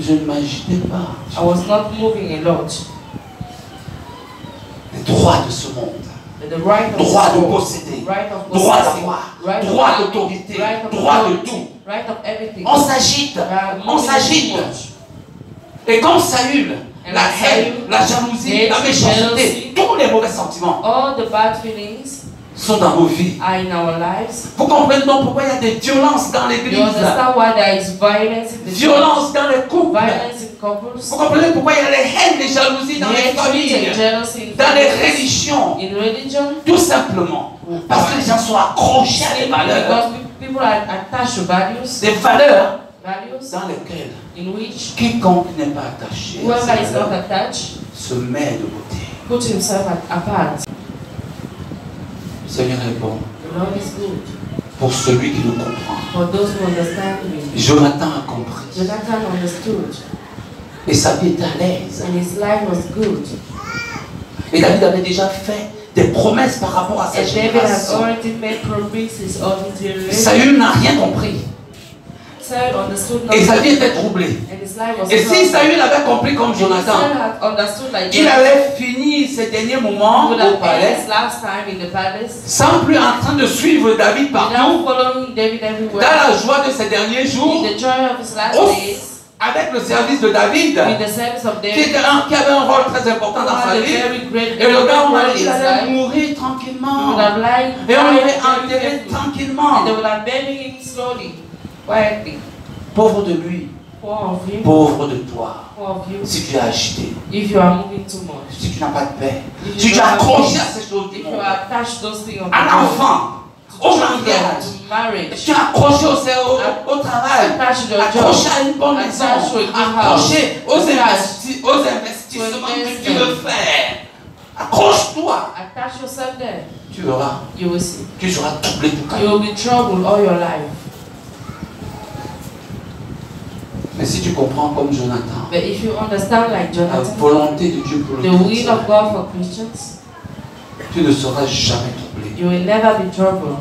Je ne m'agitais pas. I was not moving a lot. Les droits de ce monde. The right of Droit de control, posséder. right of Droit possessing, d'avoir. right of Droit having, d'autorité. right of Droit de authority, tout. right of everything. On s'agite. We are On moving s'agite. too much. Et comme Saül, And la like haine, Saül, la jalousie, la hate, méchanceté, jealousy, tous les mauvais sentiments all the bad feelings sont dans nos vies. are in our lives. Vous comprenez donc pourquoi il y a des violences dans You l'église, understand why there is violence in the church, violence dans les couples. violence in couples, Vous comprenez pourquoi il y a les haines, les jalousies dans les hatred and familles, jealousy in dans les families, religions. in religion. Tout simplement parce que les gens sont accrochés à des valeurs. Because people are attached to values, Des valeurs values dans lesquelles in which quiconque n'est pas attaché à whoever is ces not valeurs attached se met de côté. put himself apart. Le Seigneur est bon The Lord is good pour celui qui le comprend. for those who understand him. Jonathan a compris Jonathan understood, et sa vie était à l'aise. and his life was good. Et David avait déjà fait des promesses par rapport à sa And David has génération. already made promises of his generation. Saül n'a rien compris Saul understood et sa nothing, vie était troublée. and his life was Et si troubled. Saül avait compris comme And if Saul Jonathan, had understood like il Jonathan, allait finir ses derniers moments he would au have spent palais his last time in the palace sans plus en train de suivre David without partout, following David dans everywhere. la joie de ses derniers jours, In the joy of his last Ouf. days, avec le service de David, with the service of qui, David, qui avait un rôle très important who dans sa had a vie. very great Et le gars, role in il his allait life. mourir He tranquillement. would have lied Et on l'aurait very enterré carefully. tranquillement. And they would have buried him slowly, quietly. Pauvre de lui, Poor of him. pauvre de toi. Poor of you. Si tu es agité, If you are moving too much. si tu n'as pas de paix, If si you tu es don't have accroché peace, à ces choses du if you monde, are attached those things of à the world, l'enfant, au to children, mariage, to marriage, tu es accroché au travail, attached to your accroché job, à une bonne maison, attached to a good accroché house, aux investissements que tu veux faire. Accroche-toi, attach yourself there. tu verras, You will see. tu seras troublé tout You cas. will be troubled all your life. Mais si tu comprends comme Jonathan, But if you understand like la Jonathan, volonté de Dieu pour le the will chrétien, of God for Christians, tu ne seras jamais troublé. you will never be troubled.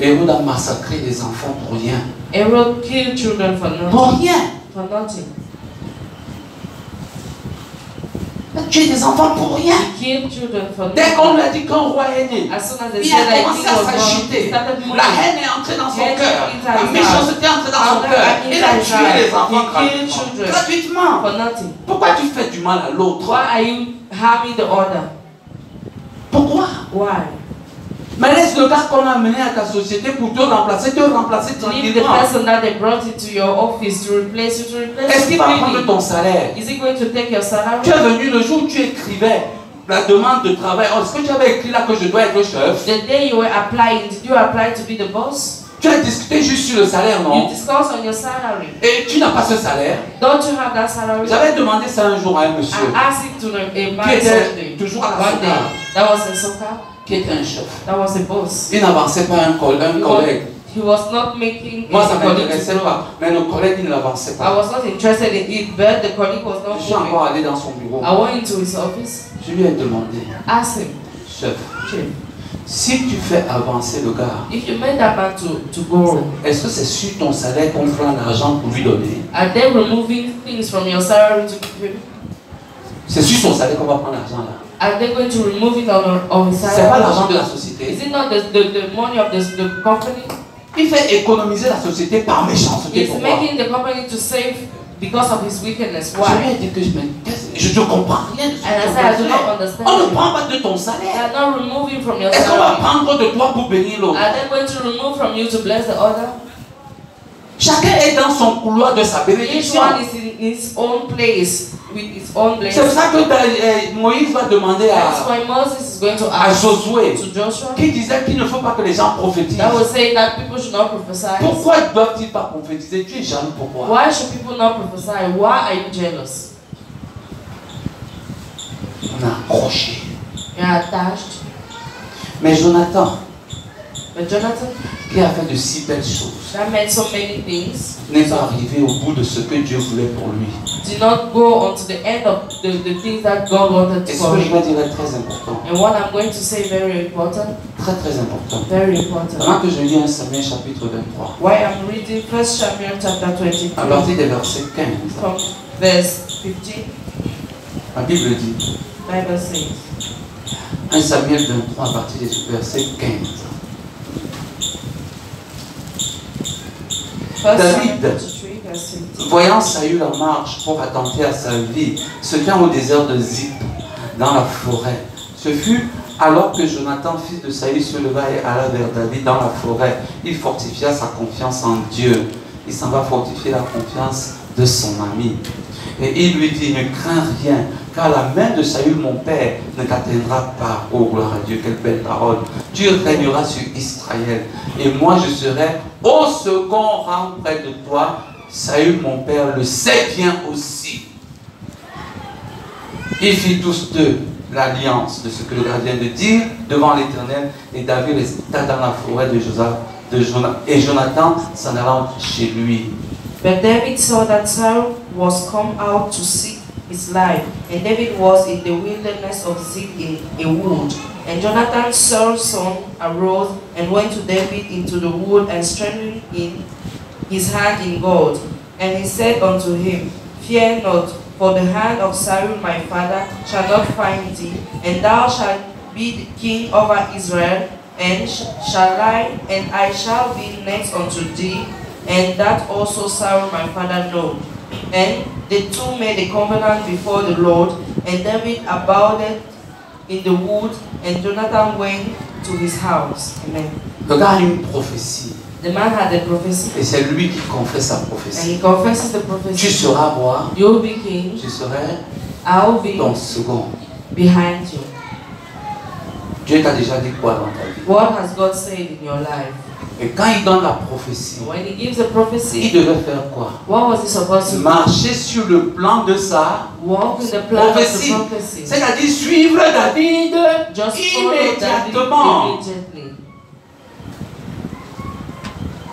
Hérode a massacré les enfants pour rien. Herod killed children for Pour nothing. rien. For nothing. Il a tué des enfants pour rien. He killed children for Dès qu'on nothing. lui a dit qu'un roi est né, As soon as they il said a that commencé king à was born, he s'agiter. started moving. La haine est entrée dans son Hatred cœur. inside La his méchanceté est entrée dans son Anger cœur. inside Il a his tué heart. les enfants He killed gratuitement. children. Gratuitement. For nothing. Pourquoi tu fais du mal à l'autre? Why are you harming the other? Pourquoi? Why? Mais laisse le gars qu'on a amené à ta société pour te remplacer Leave the tranquillement. person that they brought into your office to replace you, Est-ce qu'il va prendre freely. ton salaire? Is he going to take your salary? Tu es venu le jour où tu écrivais la demande de travail. Est-ce que tu avais écrit là que je dois être le chef? The day you were applying, did you apply to be the boss? Tu as discuté juste sur le salaire, You non? discuss on your salary. Et tu n'as pas ce salaire. Don't you have that salary? J'avais demandé ça un jour à un monsieur I asked him to a qui man était Sunday. toujours à la One day. Soka, That was in Soka. qui était un chef. That was a boss. Il n'avançait pas un collègue. He was not making Moi, ça ne a colleague m'intéressait to grow. pas. Mais le collègue, il n'avançait I pas. was not interested in it, but the colleague was not Je suis moving. encore allé dans son bureau. I went into his office, Je lui ai demandé, asked him, chef, Chief, si tu fais avancer le gars, if you made that man to grow, est-ce que c'est sur ton salaire qu'on prend l'argent pour lui donner? are they removing things from your salary to give him? C'est sur son salaire qu'on va prendre l'argent là. Are they going to remove it on his C'est pas l'argent salary? de la société. Is it not the money of the company? Il fait économiser la société par méchanceté. He's Pourquoi? making the company to save because of his wickedness. Je lui Why? ai dit que je ne comprends rien de ce que And I tu said, I do fais. not On ne understand. prend pas de ton They salaire. are not removing from your Est-ce qu'on va salary. prendre de toi pour bénir l'autre? Are they going to remove from you to bless the other? Chacun est dans son couloir de sa Each bénédiction. one is in his own place with his own C'est pour blessing. ça que Moïse va demander That's à why Moses is going to à ask Josué, to Joshua. qui disait qu'il ne faut pas que les gens prophétisent. That will say that people should not prophesy. Pourquoi ne doivent-ils pas prophétiser? Tu es jaloux, pourquoi? Why should people not prophesy? Why are you jealous? On a accroché. You're attached. Mais Jonathan, But Jonathan, qui a fait de si belles choses, that meant so many things, n'est pas arrivé au bout de ce que Dieu voulait pour lui. did not go on to the end of the things that God wanted Et ce for que je him. vais dire est très important. And what I'm going to say very important, Très très important. very important. Pendant que je lis 1 Samuel chapitre 23, Why I'm reading 1 Samuel chapter à 23 partir des versets 15, from verse 15, la Bible dit, Bible says, 1 Samuel 23 à partir des versets 15. 1 David. Samuel 23 verse 15. Voyant Saül en marche pour attenter à sa vie, se tint au désert de Zip, dans la forêt. Ce fut alors que Jonathan, fils de Saül, se leva et alla vers David dans la forêt. Il fortifia sa confiance en Dieu. Il s'en va fortifier la confiance de son ami. Et il lui dit, ne crains rien, car la main de Saül, mon père, ne t'atteindra pas. Oh, gloire à Dieu, quelle belle parole. Tu régneras sur Israël. Et moi, je serai au second rang près de toi. Saül, mon père, le sait bien aussi. Ils firent tous deux l'alliance de ce que le gardien de dire devant l'Éternel. Et David resta dans la forêt et Jonathan s'en alla chez lui. But David saw that Saul was come out to seek his life, and David was in the wilderness of Ziph in a wood. And Jonathan, Saul's son, arose and went to David into the wood and strengthened in his hand in God. And he said unto him, Fear not, for the hand of Saul my father shall not find thee, and thou shalt be the king over Israel, and I shall be next unto thee, and that also Saul my father knowed. And the two made a covenant before the Lord, and David abode in the wood, and Jonathan went to his house. Amen. Le gars a une prophétie. The The man had a prophecy. Et c'est lui qui confesse sa And prophétie. he confesses the Tu prophecy. seras roi, You'll be king. tu serais I'll be ton second. behind you. Dieu t'a déjà dit quoi dans ta vie? What has God said in your life? Et quand il donne la prophétie, When he gives a il prophecy, devait faire quoi? what was he supposed to do? Marcher sur le plan de sa Walk in the plan of prophétie. the prophecy. C'est-à-dire suivre David Just follow David immédiatement. immediately.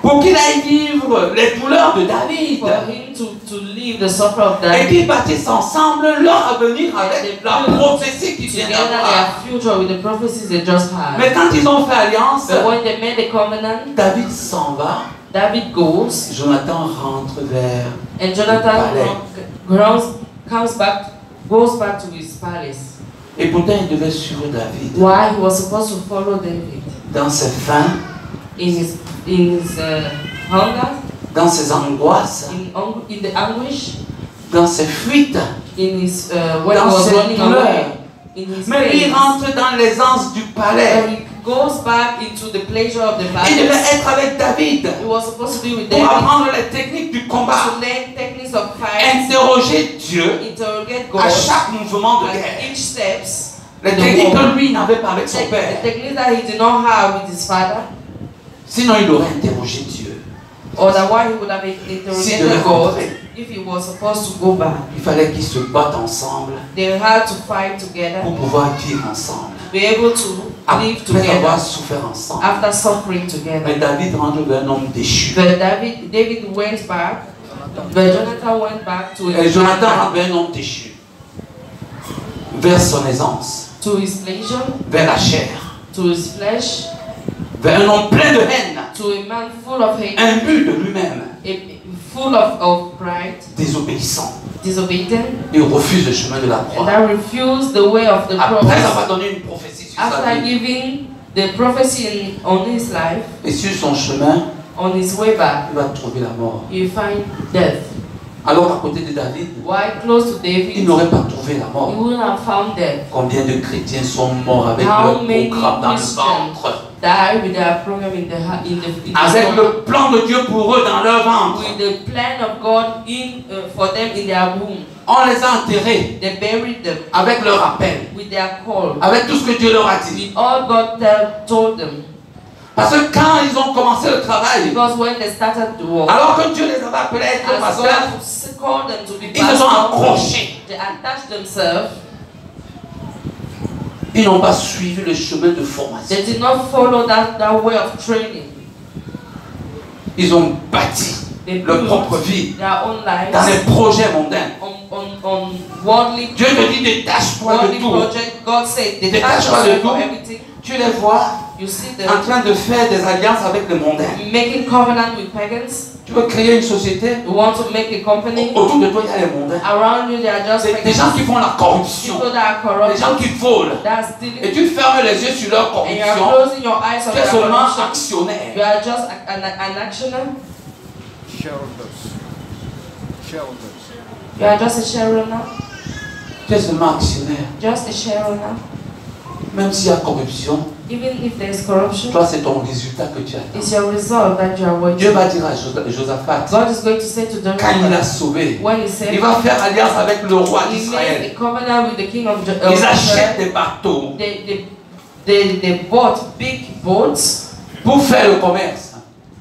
Pour qu'il aille vivre les douleurs de David. For him to leave the suffer of Et David. qu'ils bâtissent ensemble leur avenir avec la prophétie qu'ils viennent Together d'avoir. their future with the prophecies they just had. Mais quand ils ont fait alliance, But when they made the covenant, David s'en va. David goes, Jonathan rentre vers and Jonathan palais. goes back to his palace. Et pourtant il devait suivre David. Why? He was supposed to follow David Dans ses faim, in his hunger, dans ses angoisses, in the anguish, dans ses fuites. in his when he Dans was ses running douleurs. away, in his Mais lui pains. rentre dans l'aisance du palais. And he goes back into the pleasure of the Il devait palace. être avec David He was supposed to be with pour David apprendre les techniques du combat. to learn techniques of fight, Interroger Dieu interrogate God à chaque mouvement de at guerre. each steps. Les the techniques war. que lui n'avait pas avec son The père. techniques that he did not have with his father. Sinon, il aurait interrogé Dieu. Otherwise, he would have S'il interrogated devait God rentrer, if he was supposed to go back. il fallait qu'ils se battent ensemble They had to fight together, pour pouvoir vivre ensemble. be able to live Après avoir together souffert ensemble. after suffering Mais together. David rentre vers un homme déchu. But David went back, but Jonathan went back to Et Jonathan rentre vers un homme déchu. Vers son aisance, to his pleasure, vers la chair, to his flesh, vers un homme plein de haine, to a man full of hate, imbu de lui-même, full of pride, désobéissant. disobedient, Il refuse le chemin de la and croix. that refused the way of the Après cross. avoir donné une prophétie sur sa After vie giving the prophecy on his life, et sur son chemin, on his way back, il va trouver la mort. you find death. Alors à côté de David, Why close to il David? n'aurait pas trouvé la You mort. wouldn't have found death. Combien de chrétiens sont morts avec How leur many programme dans le Christians ventre, die with their program in the avec stomach, le plan de Dieu pour eux dans leur ventre? with the plan of God for them in their womb? On les a enterrés They buried them avec leur appel, with their call, avec tout ce que Dieu leur a dit. with all God told them. Parce que quand ils ont commencé le travail, Because when they started the war, alors que Dieu les avait appelés à être as pasteurs, God called them to be ils se sont pastors, accrochés. they attached themselves. Ils n'ont pas suivi le chemin de formation. They did not follow that way of training. Ils ont bâti They leur built propre vie their own dans lives des projets mondains. on worldly Dieu te dit détache-toi de tout. project. God said, detach Détache-toi de yourself tout. from everything. Tu les vois You see en them train de faire des alliances avec les mondains. making covenant with pagans. Tu veux créer une société, You want to make a company. autour de toi il y a les mondains. Around you, they are just Des gens pagans. qui font la corruption, People that are des gens corrupt, qui volent. that are Et stealing, tu fermes les yeux sur leur and you are corruption. closing your eyes on Tu es their seulement corruption. You actionnaire. are just an actioner. Shareholders. Shareholders. You are just a shareowner. Tu es seulement actionnaire. Just a shareowner. Même s'il y a corruption, Even if there is corruption, toi c'est ton résultat que tu attends. it's your result that you are Dieu watching. va dire à Josaphat, God is going to say to quand il l'a Jonathan, sauvé, when he said, il va faire alliance avec le roi he made a d'Israël. covenant with the king of Ils achètent Israel. des bateaux They bought big boats pour faire le commerce.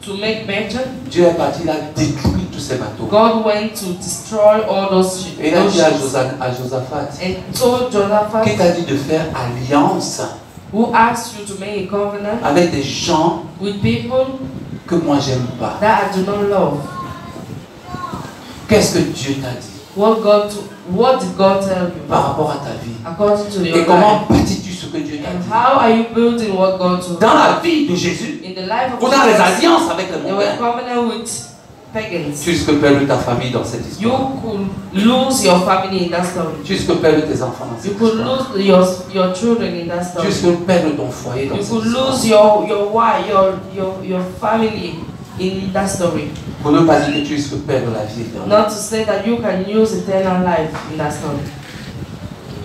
to make merchant. Dieu est parti, il a détruit tous ces bateaux. God went to destroy all those Et il a dit à ships Josaphat, and told qui Josaphat, t'a dit de faire alliance who asked you to make a covenant avec des gens with people que moi j'aime pas. that I do not love. Qu'est-ce que Dieu t'a dit What did God tell you par rapport à ta vie? according to Et your comment life? bâtis-tu ce que Dieu t'a And dit? how are you building what God told you? Dans la vie de Jésus, In the life ou of dans les Jesus, alliances avec les they were mondains, covenant with pagans. tu risques de perdre ta famille dans cette You histoire. could lose your family in that story. Tu risques de perdre tes enfants dans You cette could histoire. lose your children in that Tu story. risques de perdre ton foyer dans You cette could histoire. lose your wife, your family in that story. Pour ne pas dire que tu risques de perdre la vie éternelle. Not to say that you can use eternal life in that story.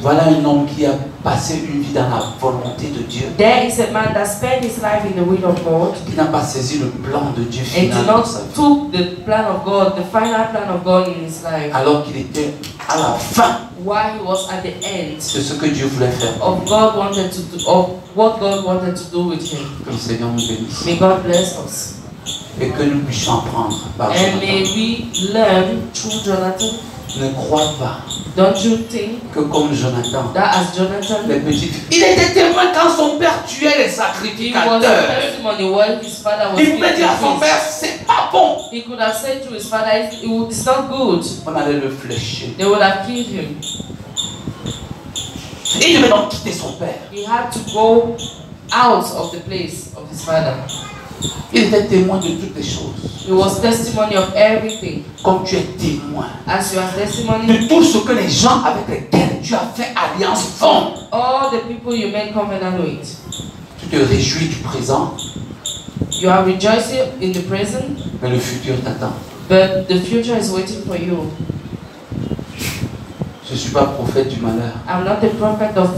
Voilà un homme qui a passé une vie dans la volonté de Dieu, There is a man that spent his life in the will of God qui n'a pas saisi le plan de Dieu and final did dans not sa vie. took the plan of God, the final plan of God in his life, Alors qu'il était à la fin while he was at the end de ce que Dieu voulait faire. of God wanted to do, of what God wanted to do with him. Que le Seigneur nous bénisse. May God bless us. Et que nous puissions apprendre par And may Jonathan. we learn through Jonathan. Ne crois pas Don't you think que comme Jonathan, that as Jonathan, les petits... Il était témoin quand son père tuait les he was a sacrificateurs. testimony when his father was Il pouvait dire à son killed. père, c'est pas bon. He could have said to his father, it's not good. On allait le flécher. They would have killed him. Il devait donc quitter son père. He had to go out of the place of his father. Il était témoin de toutes les choses. He was testimony of everything. Comme tu es témoin As you are testimony, de tout ce que les gens avec lesquels tu as fait alliance font. all the people you made covenant with, Tu te réjouis du présent, you are rejoicing in the present, mais le futur t'attend. but the future is waiting for you. Je ne suis pas prophète du malheur. I'm not a prophet of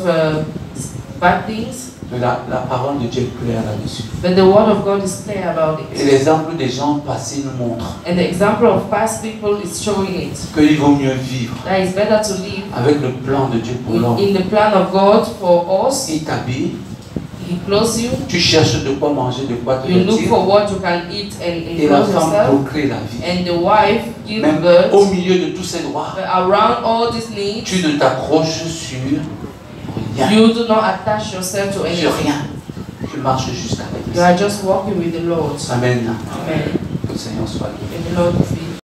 bad things, Mais la parole de Dieu est claire là-dessus. but the word of God is clear about Et it. l'exemple des gens passés nous montre And the example of past people is showing it. qu'il vaut mieux vivre That it's better to live avec le plan de Dieu pour l'homme. in the plan of God for us. Il t'habille, He clothes you. tu cherches de quoi manger, de quoi te You look vêtir, for what you can eat and et la clothe femme yourself. procrée la vie. And the wife gives Même birth. au milieu de tous ces droits, But around all these needs, tu ne t'accroches sur rien. you do not attach yourself to Sur anything. rien. Tu marches juste avec le You are Seigneur. just walking with the Lord. Amen. Amen. Que le Seigneur soit loué. And the Lord be